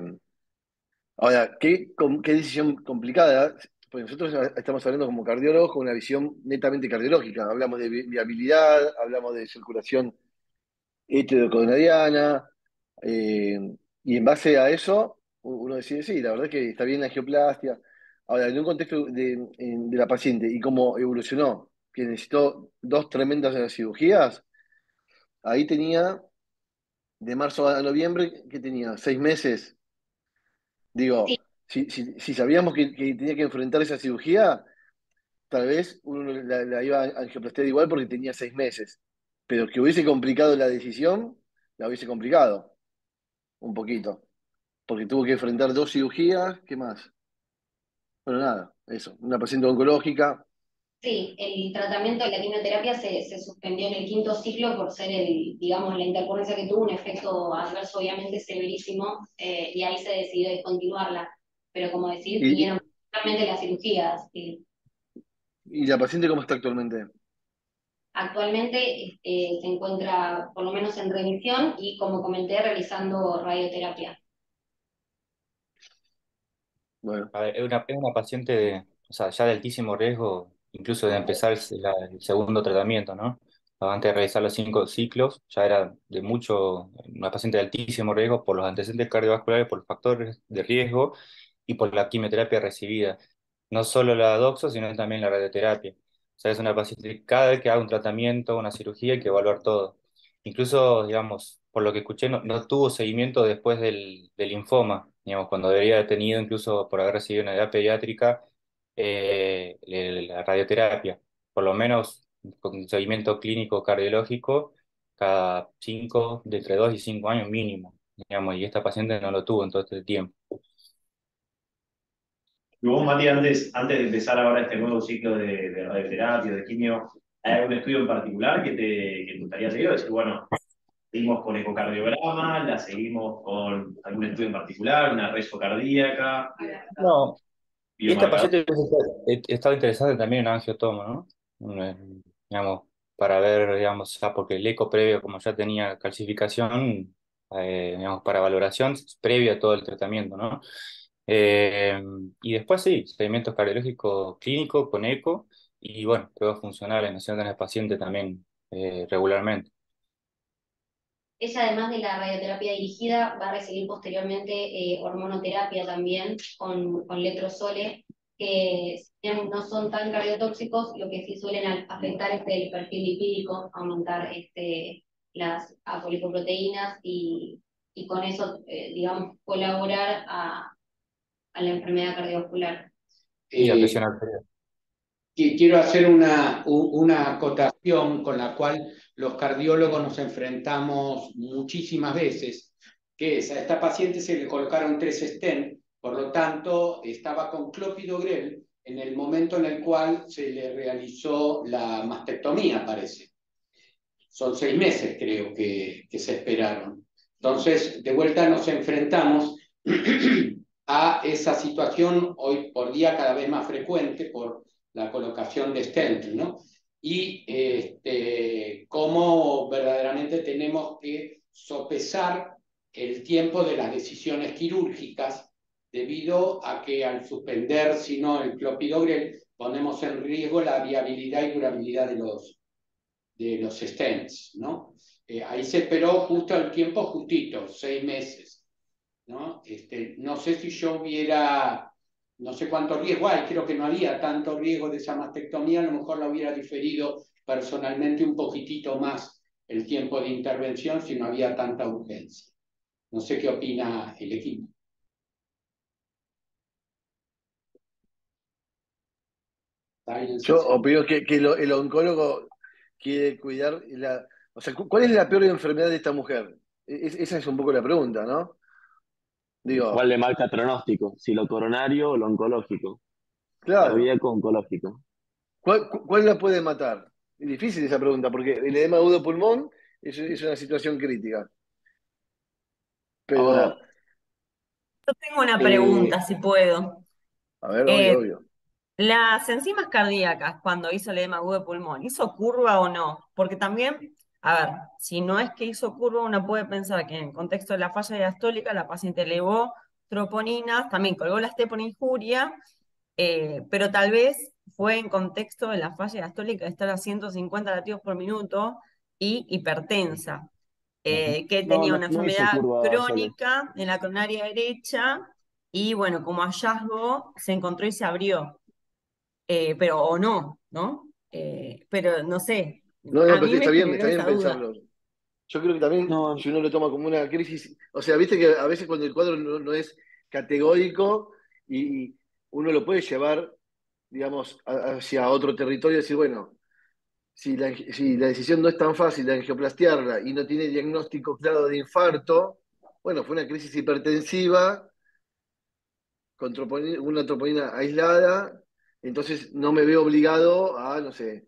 Ahora, qué decisión complicada, porque nosotros estamos hablando como cardiólogos con una visión netamente cardiológica. Hablamos de viabilidad, hablamos de circulación heterocoronariana, eh, y en base a eso uno decide, sí, la verdad que está bien la angioplastia. Ahora, en un contexto de la paciente y cómo evolucionó, que necesitó dos tremendas cirugías, ahí tenía, de marzo a noviembre, que tenía 6 meses. Digo, Sí, si sabíamos que tenía que enfrentar esa cirugía, tal vez uno la iba a angioplastiar igual porque tenía 6 meses. Pero que hubiese complicado la decisión, la hubiese complicado un poquito. Porque tuvo que enfrentar dos cirugías, ¿qué más? Bueno, nada, eso. Una paciente oncológica. sí, el tratamiento de la quimioterapia se suspendió en el quinto ciclo por ser digamos, la interponencia que tuvo un efecto adverso obviamente severísimo, y ahí se decidió descontinuarla. Pero como decir, ¿Y, siguieron realmente las cirugías. y la paciente cómo está actualmente? Actualmente se encuentra por lo menos en remisión y, como comenté, realizando radioterapia. Bueno, A ver, es una paciente o sea, ya de altísimo riesgo, incluso de empezar el segundo tratamiento, ¿no? Antes de realizar los 5 ciclos, ya era una paciente de altísimo riesgo por los antecedentes cardiovasculares, por los factores de riesgo y por la quimioterapia recibida. No solo la doxo, sino también la radioterapia. O sea, es una paciente que cada vez que haga un tratamiento, una cirugía, hay que evaluar todo. Incluso, digamos, por lo que escuché, no tuvo seguimiento después del linfoma, digamos, cuando debería haber tenido, incluso por haber recibido una edad pediátrica, la radioterapia, por lo menos con un seguimiento clínico cardiológico cada de entre 2 y 5 años mínimo, digamos, y esta paciente no lo tuvo en todo este tiempo. Y vos, Mati, antes de empezar ahora este nuevo ciclo de radioterapia, de quimio, ¿hay algún estudio en particular que te gustaría seguir? O decir, bueno, seguimos con ecocardiograma, la seguimos con algún estudio en particular, una reso cardíaca, No, y esta biomarcador. paciente estaba interesada también en angiotomo, ¿no? Digamos, para ver, digamos, ya porque el eco previo, como ya tenía calcificación, digamos, para valoración previa a todo el tratamiento, ¿no? Eh, y después sí, seguimiento cardiológico clínico con eco y bueno, pruebas funcionales, haciendo en el paciente también regularmente. Ella, además de la radioterapia dirigida, va a recibir posteriormente hormonoterapia también con letrozole, que si bien no son tan cardiotóxicos, lo que sí suelen afectar es el perfil lipídico, aumentar las apolipoproteínas y con eso, digamos, colaborar a la enfermedad cardiovascular. Y la Eh, presión arterial. Quiero hacer una acotación con la cual los cardiólogos nos enfrentamos muchísimas veces, que es a esta paciente se le colocaron 3 stent, por lo tanto estaba con clopidogrel en el momento en el cual se le realizó la mastectomía, parece. Son 6 meses, creo, que se esperaron. Entonces, de vuelta nos enfrentamos a esa situación hoy por día cada vez más frecuente por la colocación de stent, ¿no? Y cómo verdaderamente tenemos que sopesar el tiempo de las decisiones quirúrgicas debido a que al suspender, si no, el clopidogrel, ponemos en riesgo la viabilidad y durabilidad de los stents, ¿no? Ahí se esperó justo el tiempo justito, 6 meses, ¿no? No sé si yo hubiera, no sé cuánto riesgo hay, creo que no había tanto riesgo de esa mastectomía, a lo mejor la hubiera diferido personalmente un poquitito más el tiempo de intervención si no había tanta urgencia. No sé qué opina el equipo. Yo opino que el oncólogo quiere cuidar o sea, ¿cuál es la peor enfermedad de esta mujer? Esa es un poco la pregunta, ¿no? Digo, ¿Cuál le marca pronóstico? Si lo coronario o lo oncológico. claro, Cardíaco oncológico. ¿cuál la puede matar? Es difícil esa pregunta, porque el edema agudo de pulmón es una situación crítica. Ahora, Pero, Yo tengo una eh, pregunta, si puedo. a ver, Eh, obvio, obvio. Las enzimas cardíacas, cuando hizo el edema agudo de pulmón, ¿hizo curva o no? Porque también, a ver, si no es que hizo curva, uno puede pensar que en el contexto de la falla diastólica la paciente elevó troponinas, también colgó la ST por injuria, pero tal vez fue en contexto de la falla diastólica de estar a 150 latidos por minuto y hipertensa, que no, tenía no, una no hizo enfermedad curva Sole. crónica en la coronaria derecha y bueno, como hallazgo se encontró y se abrió, pero o no, ¿no? Pero no sé, No, no, a pero mí me está generó bien esa duda. pensarlo. Yo creo que también, No, si uno lo toma como una crisis, o sea, viste que a veces cuando el cuadro no es categórico y uno lo puede llevar, digamos, hacia otro territorio y decir, bueno, si la decisión no es tan fácil de angioplastiarla y no tiene diagnóstico claro de infarto, bueno, fue una crisis hipertensiva con una troponina aislada, entonces no me veo obligado a, no sé,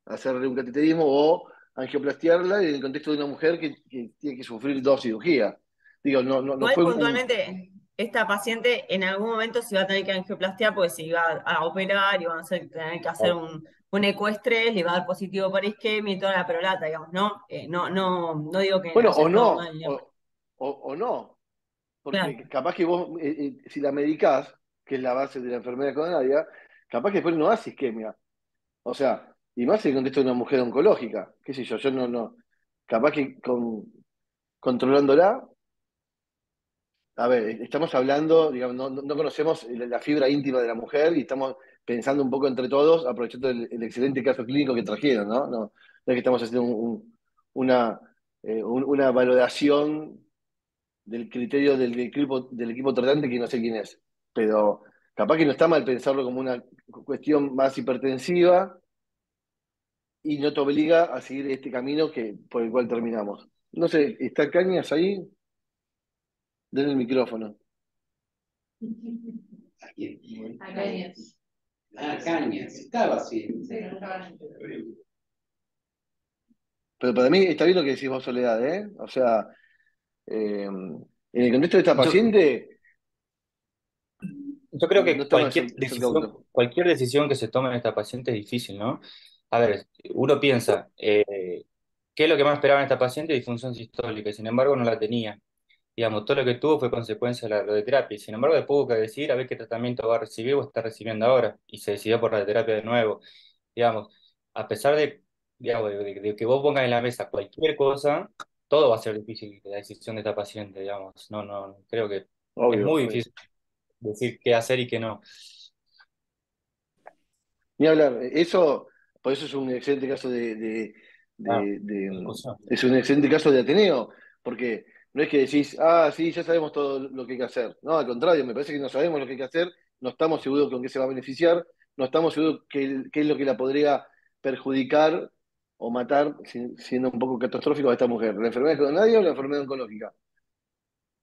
hacerle un cateterismo o angioplastiarla en el contexto de una mujer que tiene que sufrir 2 cirugías. Digo, no Igual fue puntualmente, esta paciente en algún momento se iba a tener que angioplastiar porque se iba a operar y van a tener que hacer un ecoestrés, le va a dar positivo para isquemia y toda la perorata, digamos, ¿no? No digo que bueno, haya o estado no, mal, digamos. o no, Claro. porque capaz que vos, si la medicás, que es la base de la enfermedad coronaria, capaz que después no hace isquemia. O sea, y más en el contexto de una mujer oncológica, qué sé yo no, capaz que controlándola, a ver, estamos hablando, digamos, no conocemos la fibra íntima de la mujer y estamos pensando un poco entre todos, aprovechando el excelente caso clínico que trajeron, ¿no? No es que estamos haciendo una, una valoración del criterio del equipo tratante que no sé quién es, pero capaz que no está mal pensarlo como una cuestión más hipertensiva y no te obliga a seguir este camino por el cual terminamos. No sé, ¿está Cañas ahí? Den el micrófono. Cañas, estaba así. Pero para mí está bien lo que decís vos, Soledad, ¿eh? O sea, en el contexto de esta Yo, paciente, yo creo no que está mal ser cauto. cualquier decisión que se tome en esta paciente es difícil, ¿no? A ver, uno piensa, ¿qué es lo que más esperaba en esta paciente? Disfunción sistólica, y sin embargo no la tenía. Digamos, todo lo que tuvo fue consecuencia de la radioterapia, y sin embargo después hubo que decidir a ver qué tratamiento va a recibir o está recibiendo ahora, y se decidió por radioterapia de nuevo. Digamos, a pesar de, digamos, de que vos pongas en la mesa cualquier cosa, todo va a ser difícil la decisión de esta paciente, digamos. Creo que es Obvio, muy obvio. difícil decir qué hacer y qué no. Ni hablar, eso, por eso es un excelente caso Ah, de- discusión. es un excelente caso de Ateneo, porque no es que decís, ah, sí, ya sabemos todo lo que hay que hacer. No, al contrario, me parece que no sabemos lo que hay que hacer, no estamos seguros con qué se va a beneficiar, no estamos seguros qué es lo que la podría perjudicar o matar, siendo un poco catastrófico a esta mujer. ¿La enfermedad coronaria o la enfermedad oncológica?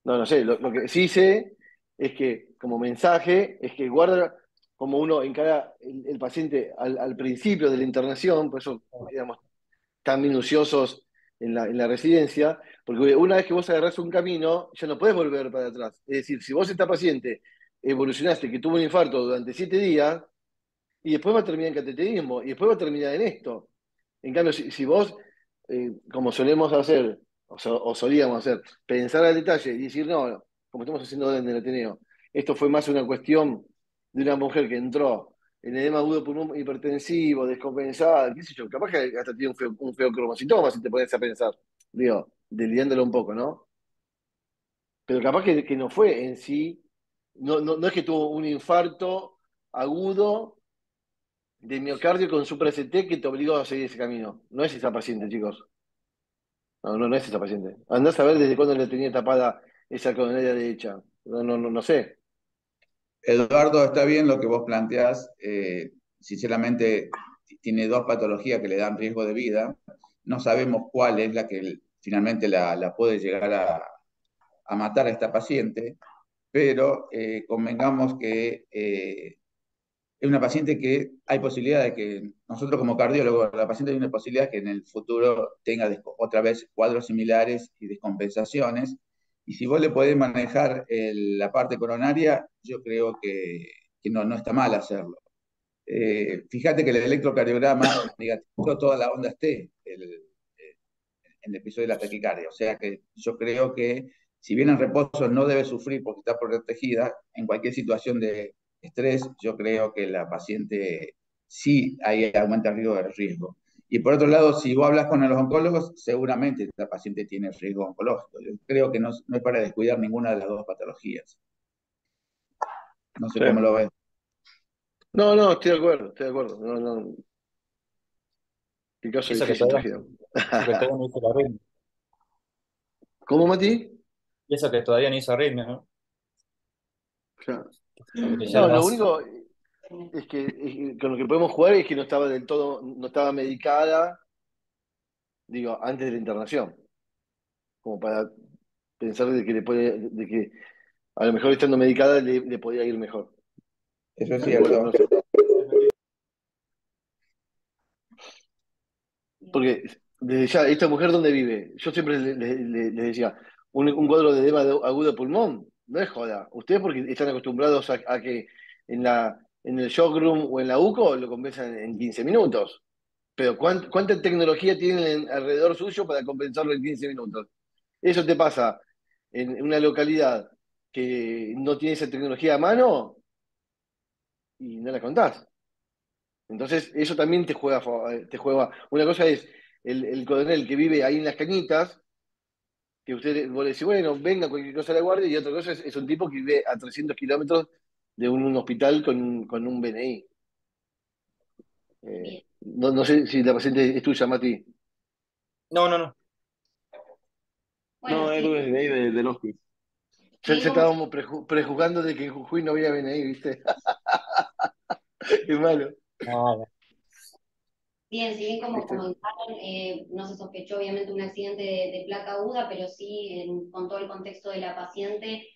No, no sé, lo que sí sé es que como mensaje es que guarda como uno encara el paciente al principio de la internación, por eso éramos tan minuciosos en la residencia, porque una vez que vos agarrás un camino, ya no podés volver para atrás. Es decir, si vos esta paciente evolucionaste, que tuvo un infarto durante 7 días, y después va a terminar en cateterismo, y después va a terminar en esto. En cambio, si vos, como solemos hacer, o solíamos hacer, pensar al detalle y decir, no, como estamos haciendo en el Ateneo, esto fue más una cuestión de una mujer que entró en edema agudo pulmón hipertensivo, descompensada, qué sé yo, capaz que hasta tiene un feo cromocitoma si te pones a pensar, digo, delirándolo un poco, ¿no? Pero capaz que no fue en sí, no es que tuvo un infarto agudo de miocardio con supra ST que te obligó a seguir ese camino. No es esa paciente, chicos. No es esa paciente. Andás a ver desde cuándo le tenía tapada esa coronaria derecha. No sé. Eduardo, está bien lo que vos planteás. Sinceramente, tiene dos patologías que le dan riesgo de vida. No sabemos cuál es la que finalmente la puede llegar a matar a esta paciente, pero convengamos que es una paciente que hay posibilidad de que nosotros como cardiólogos, la paciente tiene posibilidad que en el futuro tenga otra vez cuadros similares y descompensaciones. Y si vos le podés manejar la parte coronaria, yo creo que no está mal hacerlo. Fíjate que el electrocardiograma negativizó toda la onda T en el episodio de la taquicardia. O sea que yo creo que si bien en reposo no debe sufrir porque está protegida, en cualquier situación de estrés, yo creo que la paciente sí ahí aumenta el riesgo. Y por otro lado, si vos hablas con los oncólogos, seguramente la paciente tiene riesgo oncológico. Yo creo que no es para descuidar ninguna de las dos patologías. No sé Sí. cómo lo ves. No, estoy de acuerdo, estoy de acuerdo. No. Qué caso Eso que difícil todavía, trajeron. eso que todavía no hizo la arritmia. ¿Cómo, Mati? Y eso que todavía no hizo arritmia, ¿no? Claro. Porque ya lo Lo hace. único es que con lo que podemos jugar es que no estaba del todo, no estaba medicada, digo, antes de la internación. Como para pensar de que a lo mejor estando medicada le podía ir mejor. Eso es Pero bueno, cierto. no sé. Porque desde ya, ¿esta mujer dónde vive? Yo siempre les decía, un cuadro de edema agudo de pulmón, no es joda. Ustedes porque están acostumbrados a que en el shock room o en la UCO lo compensan en 15 minutos. Pero ¿cuánta tecnología tienen alrededor suyo para compensarlo en 15 minutos? Eso te pasa en una localidad que no tiene esa tecnología a mano y no la contás. Entonces, eso también te juega. Una cosa es el coronel que vive ahí en las cañitas, que vos le decís, bueno, venga cualquier cosa a la guardia, y otra cosa es un tipo que vive a 300 kilómetros de un hospital con un BNI. Bien. No sé si la paciente es tuya, Mati. No. Bueno, No, Edu es de ahí, del hospital. Ya seguimos. estábamos prejuzgando de que en Jujuy no había BNI, ¿viste? Es malo. No. Bien, si bien como ¿Viste? comentaron, no se sospechó obviamente un accidente de placa aguda, pero sí con todo el contexto de la paciente,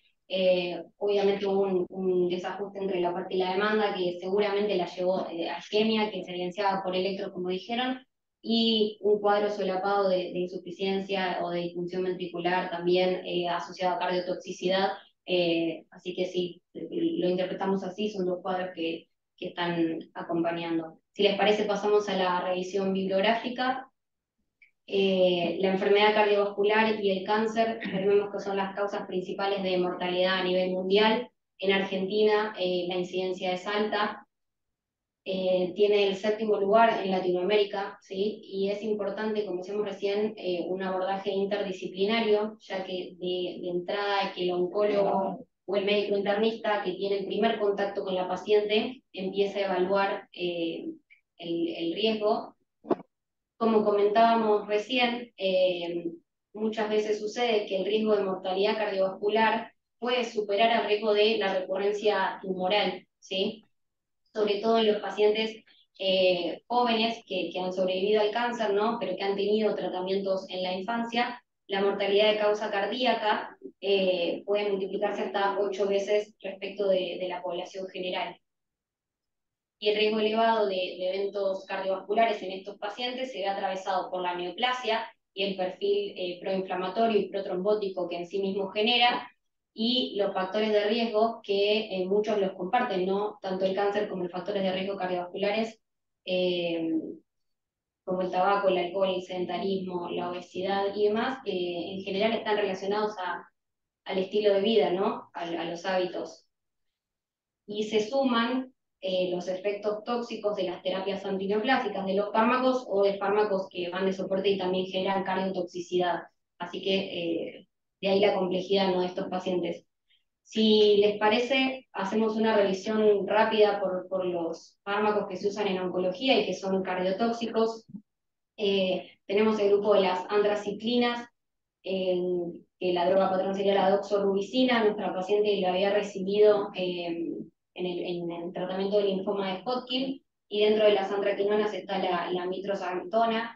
obviamente hubo un desajuste entre la oferta y la demanda que seguramente la llevó a isquemia, que se evidenciaba por electro, como dijeron, y un cuadro solapado de insuficiencia o de disfunción ventricular también asociado a cardiotoxicidad. Así que sí, lo interpretamos así, son dos cuadros que están acompañando. Si les parece, pasamos a la revisión bibliográfica. La enfermedad cardiovascular y el cáncer, vemos que son las causas principales de mortalidad a nivel mundial. En Argentina la incidencia es alta. tiene el 7º lugar en Latinoamérica, ¿sí? Y es importante, como decíamos recién, un abordaje interdisciplinario, ya que de entrada que el oncólogo o el médico internista que tiene el primer contacto con la paciente empieza a evaluar el riesgo. Como comentábamos recién, muchas veces sucede que el riesgo de mortalidad cardiovascular puede superar el riesgo de la recurrencia tumoral, ¿sí? Sobre todo en los pacientes jóvenes que han sobrevivido al cáncer, ¿no? Pero que han tenido tratamientos en la infancia, la mortalidad de causa cardíaca puede multiplicarse hasta 8 veces respecto de la población general. Y el riesgo elevado de eventos cardiovasculares en estos pacientes se ve atravesado por la neoplasia y el perfil proinflamatorio y protrombótico que en sí mismo genera, y los factores de riesgo que muchos los comparten, ¿no? Tanto el cáncer como los factores de riesgo cardiovasculares, como el tabaco, el alcohol, el sedentarismo, la obesidad y demás, en general están relacionados al estilo de vida, ¿no? A los hábitos. Y se suman los efectos tóxicos de las terapias antineoplásicas, de los fármacos o de fármacos que van de soporte y también generan cardiotoxicidad. Así que de ahí la complejidad, ¿no?, de estos pacientes. Si les parece, hacemos una revisión rápida por los fármacos que se usan en oncología y que son cardiotóxicos. Tenemos el grupo de las antraciclinas, que la droga patrón sería la doxorubicina. Nuestra paciente la había recibido en el tratamiento del linfoma de Hodgkin, y dentro de las antraquinonas está la mitrozartona.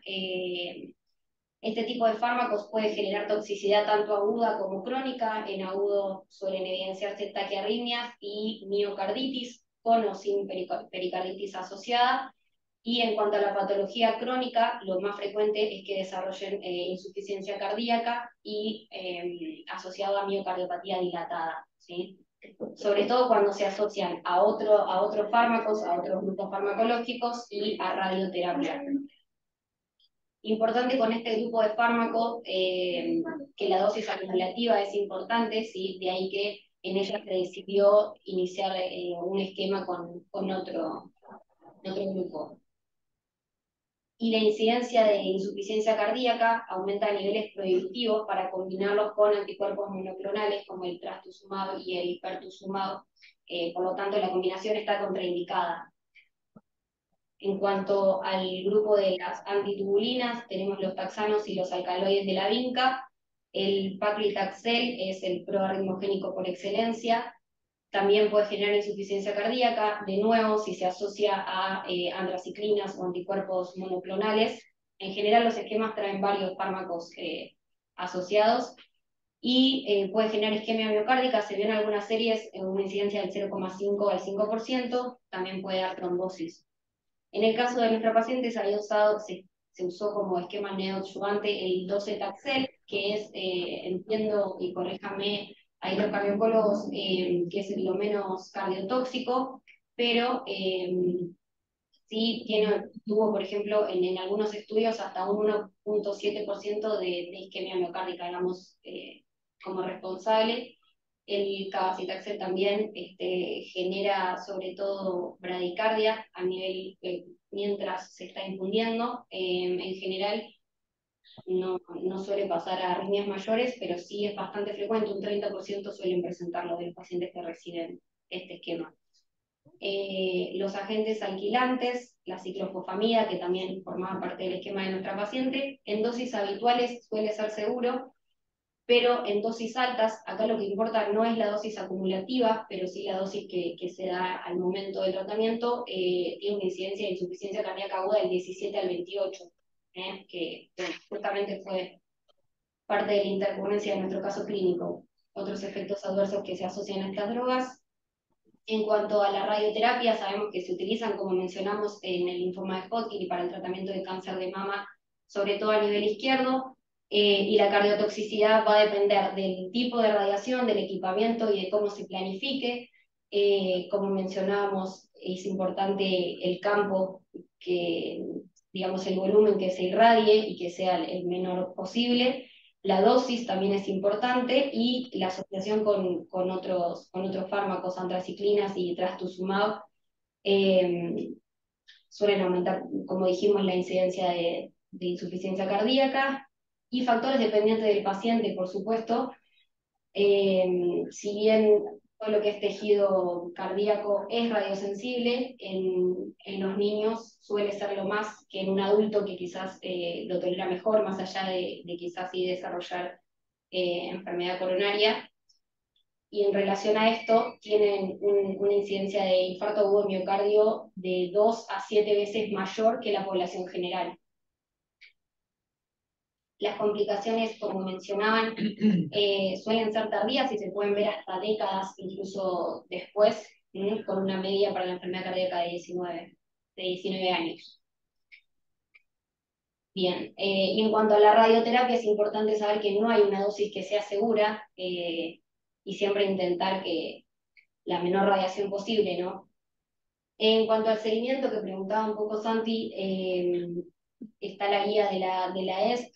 Este tipo de fármacos puede generar toxicidad tanto aguda como crónica. En agudo suelen evidenciarse taquiarritmias y miocarditis, con o sin pericarditis asociada. Y en cuanto a la patología crónica, lo más frecuente es que desarrollen insuficiencia cardíaca y asociado a miocardiopatía dilatada, ¿sí? Sobre todo cuando se asocian a otros fármacos, a otros grupos farmacológicos y a radioterapia. Importante con este grupo de fármacos que la dosis acumulativa es importante, ¿sí? De ahí que en ella se decidió iniciar un esquema con otro grupo. Y la incidencia de insuficiencia cardíaca aumenta a niveles prohibitivos para combinarlos con anticuerpos monoclonales como el trastuzumab y el pertuzumab. Por lo tanto, la combinación está contraindicada. En cuanto al grupo de las antitubulinas, tenemos los taxanos y los alcaloides de la vinca. El paclitaxel es el proarritmogénico por excelencia. También puede generar insuficiencia cardíaca, de nuevo, si se asocia a antraciclinas o anticuerpos monoclonales. En general, los esquemas traen varios fármacos asociados. Y puede generar isquemia miocárdica. Se vio en algunas series en una incidencia del 0,5 al 5%. También puede dar trombosis. En el caso de nuestra paciente se usó como esquema neoadyuvante el docetaxel, que es, entiendo, y corréjame ahí los cardiólogos, que es lo menos cardiotóxico, pero sí tuvo, por ejemplo, en algunos estudios hasta un 1,7% de isquemia miocárdica, digamos, como responsable. El cabazitaxel también genera sobre todo bradicardia a nivel mientras se está infundiendo. En general no suele pasar a arritmias mayores, pero sí es bastante frecuente, un 30% suelen presentarlo de los pacientes que reciben este esquema. Los agentes alquilantes, la ciclofosfamida, que también formaba parte del esquema de nuestra paciente, en dosis habituales suele ser seguro, pero en dosis altas, acá lo que importa no es la dosis acumulativa, pero sí la dosis que se da al momento del tratamiento, tiene una incidencia de insuficiencia cardíaca aguda del 17 al 28, que justamente fue parte de la intercurrencia de nuestro caso clínico. Otros efectos adversos que se asocian a estas drogas. En cuanto a la radioterapia, sabemos que se utilizan, como mencionamos, en el linfoma de Hodgkin y para el tratamiento de cáncer de mama, sobre todo a nivel izquierdo. Y la cardiotoxicidad va a depender del tipo de radiación, del equipamiento y de cómo se planifique. Como mencionábamos, es importante el campo, digamos, el volumen que se irradie y que sea el menor posible. La dosis también es importante, y la asociación con otros fármacos, antraciclinas y trastuzumab, suelen aumentar, como dijimos, la incidencia de insuficiencia cardíaca y factores dependientes del paciente, por supuesto. Si bien todo lo que es tejido cardíaco es radiosensible, en los niños suele ser lo más que en un adulto que quizás lo tolera mejor, más allá de quizás sí desarrollar enfermedad coronaria. Y en relación a esto, tienen una incidencia de infarto agudo de miocardio de 2 a 7 veces mayor que la población general. Las complicaciones, como mencionaban, suelen ser tardías y se pueden ver hasta décadas, incluso después, con una media para la enfermedad cardíaca de 19 años. Bien, y en cuanto a la radioterapia, es importante saber que no hay una dosis que sea segura y siempre intentar que la menor radiación posible, ¿no? En cuanto al seguimiento que preguntaba un poco Santi, está la guía de la ESC.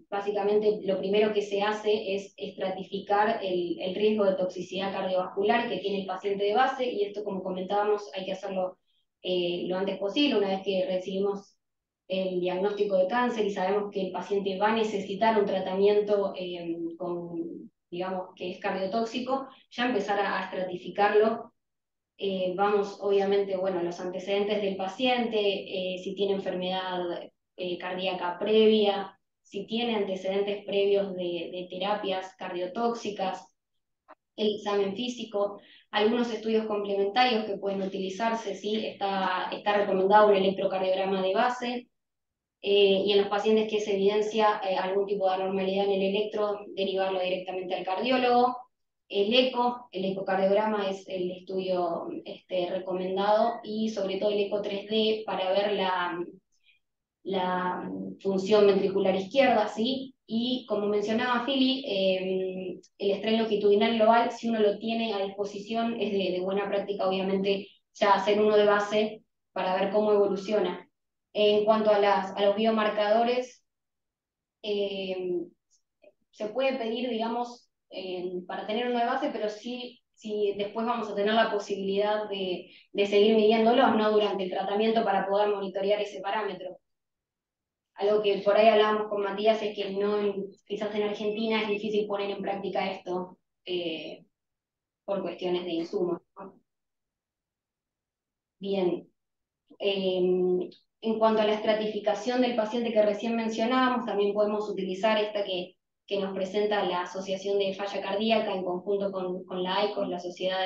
Básicamente lo primero que se hace es estratificar el riesgo de toxicidad cardiovascular que tiene el paciente de base, y esto, como comentábamos, hay que hacerlo lo antes posible, una vez que recibimos el diagnóstico de cáncer y sabemos que el paciente va a necesitar un tratamiento digamos, que es cardiotóxico, ya empezar a estratificarlo. Vamos, obviamente, bueno, los antecedentes del paciente, si tiene enfermedad cardíaca previa, si tiene antecedentes previos de terapias cardiotóxicas, el examen físico, algunos estudios complementarios que pueden utilizarse, ¿sí? Está recomendado un electrocardiograma de base, y en los pacientes que se evidencia algún tipo de anormalidad en el electro, derivarlo directamente al cardiólogo. El ecocardiograma es el estudio recomendado, y sobre todo el eco 3D para ver la función ventricular izquierda, ¿sí? Y como mencionaba Philly, el estrés longitudinal global, si uno lo tiene a disposición, es de buena práctica, obviamente, ya hacer uno de base para ver cómo evoluciona. En cuanto a los biomarcadores, se puede pedir, digamos, para tener una base, pero sí después vamos a tener la posibilidad de seguir midiéndolos, ¿no? Durante el tratamiento, para poder monitorear ese parámetro. Algo que por ahí hablábamos con Matías es que quizás en Argentina es difícil poner en práctica esto por cuestiones de insumos, ¿no? Bien. En cuanto a la estratificación del paciente que recién mencionábamos, también podemos utilizar esta que nos presenta la Asociación de Falla Cardíaca en conjunto con la AICOS, la Sociedad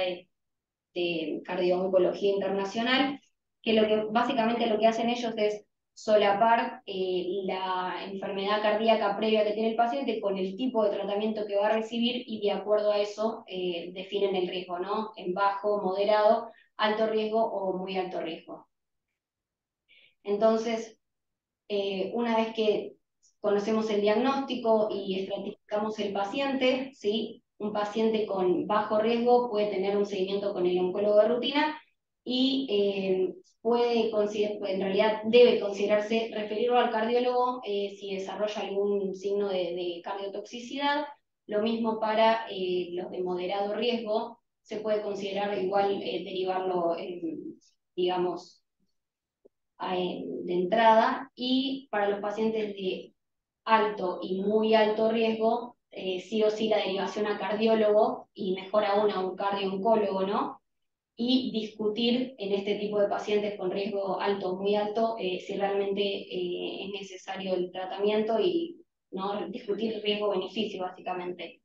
de Cardio-Oncología Internacional, que básicamente lo que hacen ellos es solapar la enfermedad cardíaca previa que tiene el paciente con el tipo de tratamiento que va a recibir, y de acuerdo a eso definen el riesgo, ¿no? En bajo, moderado, alto riesgo o muy alto riesgo. Entonces, una vez que conocemos el diagnóstico y estratificamos el paciente, ¿sí? Un paciente con bajo riesgo puede tener un seguimiento con el oncólogo de rutina y en realidad debe considerarse referirlo al cardiólogo si desarrolla algún signo de cardiotoxicidad. Lo mismo para los de moderado riesgo, se puede considerar igual derivarlo, digamos, de entrada, y para los pacientes de alto y muy alto riesgo, sí o sí la derivación a cardiólogo, y mejor aún a un cardio-oncólogo, ¿no? Y discutir en este tipo de pacientes con riesgo alto o muy alto si realmente es necesario el tratamiento, y ¿no? Discutir riesgo-beneficio, básicamente.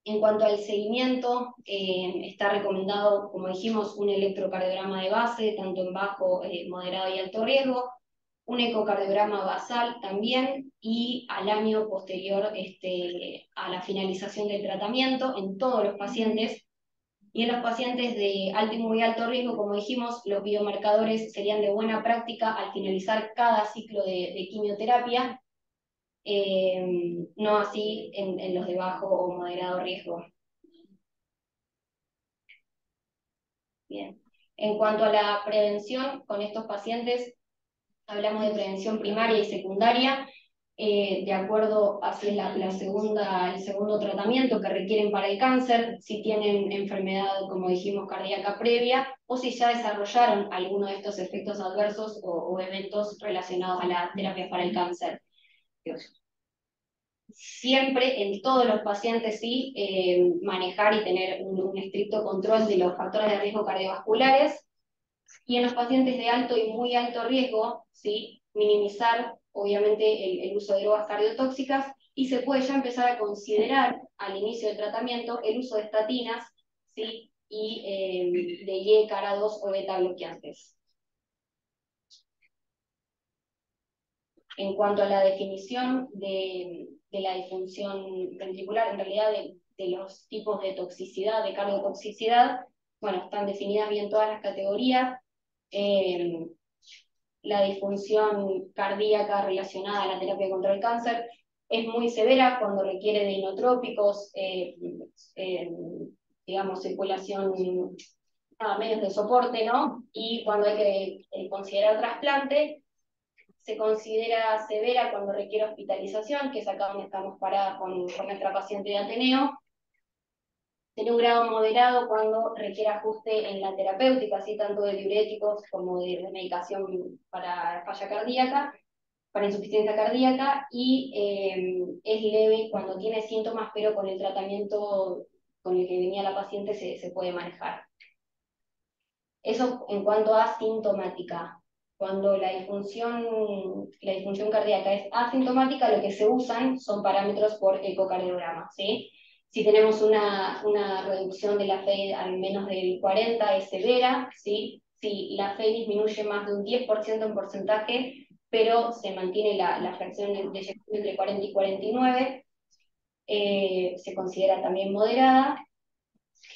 En cuanto al seguimiento, está recomendado, como dijimos, un electrocardiograma de base, tanto en bajo, moderado y alto riesgo, un ecocardiograma basal también, y al año posterior a la finalización del tratamiento en todos los pacientes. Y en los pacientes de alto y muy alto riesgo, como dijimos, los biomarcadores serían de buena práctica al finalizar cada ciclo de quimioterapia. No así en los de bajo o moderado riesgo. Bien. En cuanto a la prevención con estos pacientes, hablamos de prevención primaria y secundaria. de acuerdo hacia el segundo tratamiento que requieren para el cáncer, si tienen enfermedad, como dijimos, cardíaca previa, o si ya desarrollaron alguno de estos efectos adversos o eventos relacionados a la terapia para el cáncer. Siempre en todos los pacientes sí manejar y tener un estricto control de los factores de riesgo cardiovasculares, y en los pacientes de alto y muy alto riesgo, ¿sí? Minimizar obviamente el uso de drogas cardiotóxicas, y se puede ya empezar a considerar al inicio del tratamiento el uso de estatinas, ¿sí? Y de IE-CARA2 o beta bloqueantes. En cuanto a la definición de la disfunción ventricular, en realidad de los tipos de toxicidad, de cardiotoxicidad, bueno, están definidas bien todas las categorías. La disfunción cardíaca relacionada a la terapia contra el cáncer es muy severa cuando requiere de inotrópicos, digamos, circulación, medios de soporte, ¿no? Y cuando hay que considerar trasplante, se considera severa cuando requiere hospitalización, que es acá donde estamos paradas con nuestra paciente de Ateneo. Tiene un grado moderado cuando requiere ajuste en la terapéutica, así tanto de diuréticos como de medicación para falla cardíaca, para insuficiencia cardíaca, y es leve cuando tiene síntomas, pero con el tratamiento con el que venía la paciente se puede manejar. Eso en cuanto a sintomática. Cuando la disfunción cardíaca es asintomática, lo que se usan son parámetros por ecocardiograma, ¿sí? Si tenemos una reducción de la FEI al menos del 40 es severa, ¿sí? Si la FEI disminuye más de un 10% en porcentaje, pero se mantiene la fracción de eyección entre 40 y 49, se considera también moderada.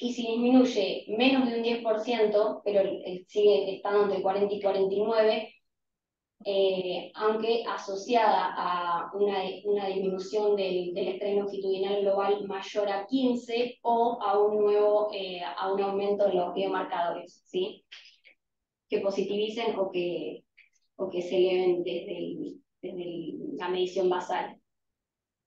Y si disminuye menos de un 10%, pero sigue estando entre 40 y 49, aunque asociada a una disminución del estrés longitudinal global mayor a 15 o a un aumento en los biomarcadores, ¿sí? Que positivicen o que se eleven desde la medición basal.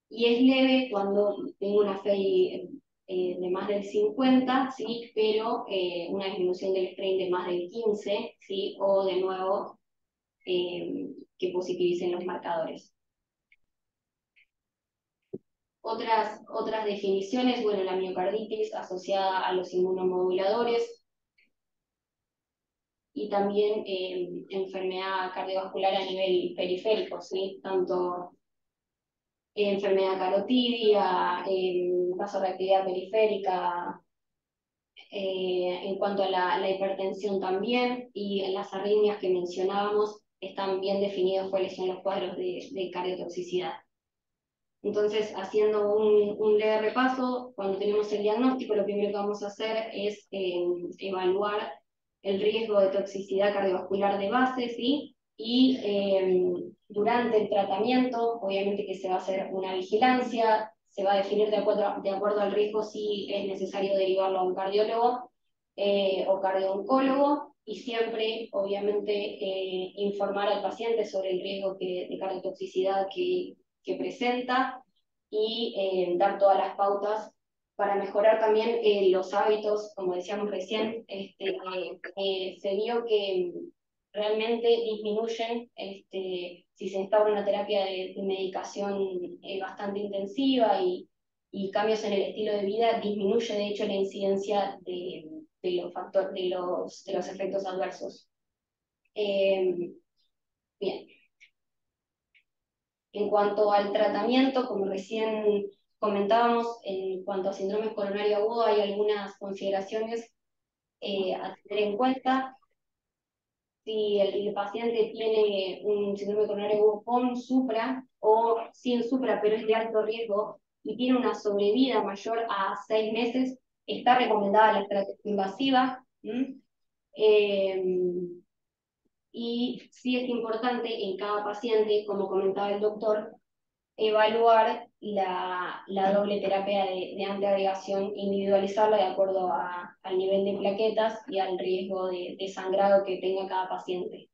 Y es leve cuando tengo una FEI de más del 50, ¿sí? Pero una disminución del strain de más del 15, ¿sí? O de nuevo que positivicen los marcadores. Otras definiciones, bueno, la miocarditis asociada a los inmunomoduladores, y también enfermedad cardiovascular a nivel periférico, ¿sí? Tanto enfermedad carotidia, vasoreactividad periférica, en cuanto a la hipertensión también, y las arritmias que mencionábamos están bien definidos cuáles son los cuadros de cardiotoxicidad. Entonces, haciendo un leve repaso, cuando tenemos el diagnóstico, lo primero que vamos a hacer es evaluar el riesgo de toxicidad cardiovascular de base, ¿sí? Y durante el tratamiento, obviamente que se va a hacer una vigilancia, se va a definir de acuerdo al riesgo si es necesario derivarlo a un cardiólogo o cardiooncólogo, y siempre, obviamente, informar al paciente sobre el riesgo de cardiotoxicidad que presenta, y dar todas las pautas para mejorar también los hábitos, como decíamos recién. Se vio que realmente disminuyen, si se instaura una terapia de medicación bastante intensiva y cambios en el estilo de vida, disminuye de hecho la incidencia de los efectos adversos. Bien. En cuanto al tratamiento, como recién comentábamos, en cuanto a síndrome coronario agudo, hay algunas consideraciones a tener en cuenta. Si el paciente tiene un síndrome coronario agudo con supra o sin supra, pero es de alto riesgo y tiene una sobrevida mayor a 6 meses, está recomendada la estrategia invasiva. Y sí es importante en cada paciente, como comentaba el doctor, evaluar la doble terapia de antiagregación, individualizarla de acuerdo al nivel de plaquetas y al riesgo de sangrado que tenga cada paciente.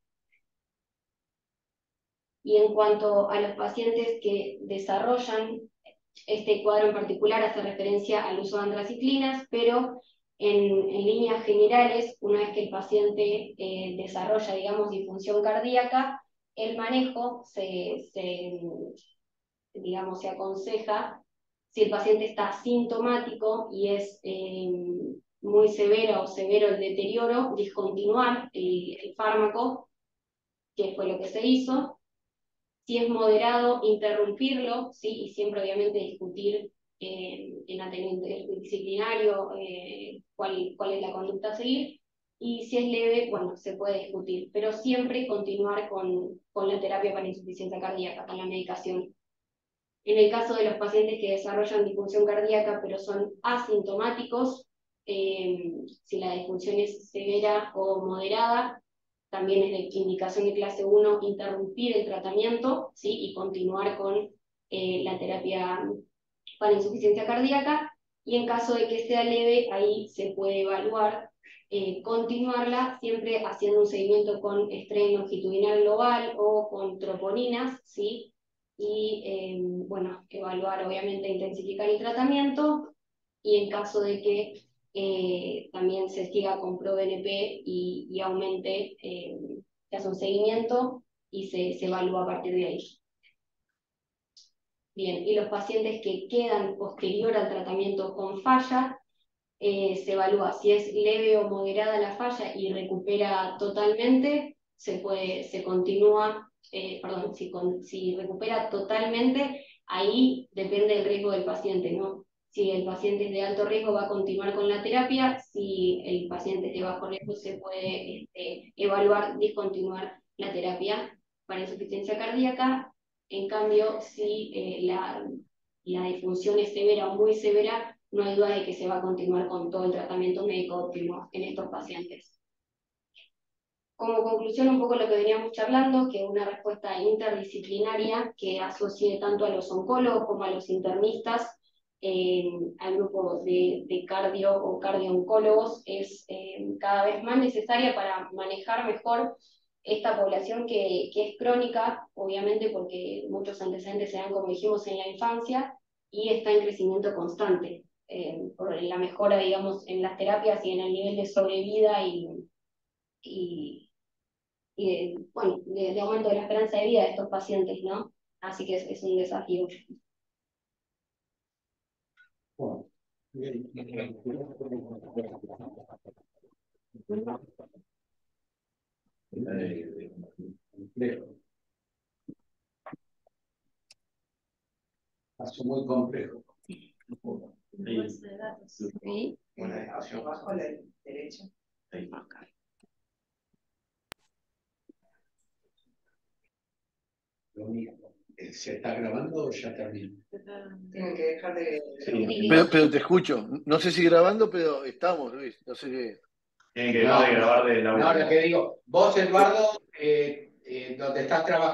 Y en cuanto a los pacientes que desarrollan este cuadro en particular, hace referencia al uso de antraciclinas, pero en líneas generales, una vez que el paciente desarrolla, digamos, disfunción cardíaca, el manejo digamos, se aconseja, si el paciente está sintomático y es muy severo o severo el deterioro, discontinuar el fármaco, que fue lo que se hizo. Si es moderado, interrumpirlo, ¿sí? Y siempre obviamente discutir en atendiente disciplinario cuál es la conducta a seguir. Y si es leve, bueno, se puede discutir, pero siempre continuar con la terapia para insuficiencia cardíaca, con la medicación. En el caso de los pacientes que desarrollan disfunción cardíaca pero son asintomáticos, si la disfunción es severa o moderada, también es de indicación de clase 1 interrumpir el tratamiento, ¿sí? Y continuar con la terapia para insuficiencia cardíaca. Y en caso de que sea leve, ahí se puede evaluar continuarla, siempre haciendo un seguimiento con estrés longitudinal global o con troponinas, ¿sí? Y bueno, evaluar obviamente intensificar el tratamiento, y en caso de que también se siga con ProBNP y aumente, se hace un seguimiento y se evalúa a partir de ahí. Bien, y los pacientes que quedan posterior al tratamiento con falla, se evalúa si es leve o moderada la falla y recupera totalmente, se continúa, perdón, si recupera totalmente, ahí depende del riesgo del paciente, ¿no? Si el paciente es de alto riesgo, va a continuar con la terapia. Si el paciente es de bajo riesgo, se puede evaluar discontinuar la terapia para insuficiencia cardíaca. En cambio, si la disfunción es severa o muy severa, no hay duda de que se va a continuar con todo el tratamiento médico óptimo en estos pacientes. Como conclusión, un poco lo que veníamos charlando, que una respuesta interdisciplinaria que asocie tanto a los oncólogos como a los internistas al grupo de cardio o cardio-oncólogos es cada vez más necesaria para manejar mejor esta población que es crónica, obviamente porque muchos antecedentes se dan, como dijimos, en la infancia y está en crecimiento constante por la mejora, digamos, en las terapias y en el nivel de sobrevida y bueno, de aumento de la esperanza de vida de estos pacientes, ¿no? Así que es un desafío. Bueno, bien. Caso muy complejo. Sí. Bajo la derecha. Lo mismo. ¿Se está grabando o ya terminó? Tienen que dejar de... Sí. Pero te escucho. No sé si grabando, pero estamos, Luis. No sé qué. Tienen que dejar de grabar de la No, lo que digo, vos, Eduardo, donde estás trabajando.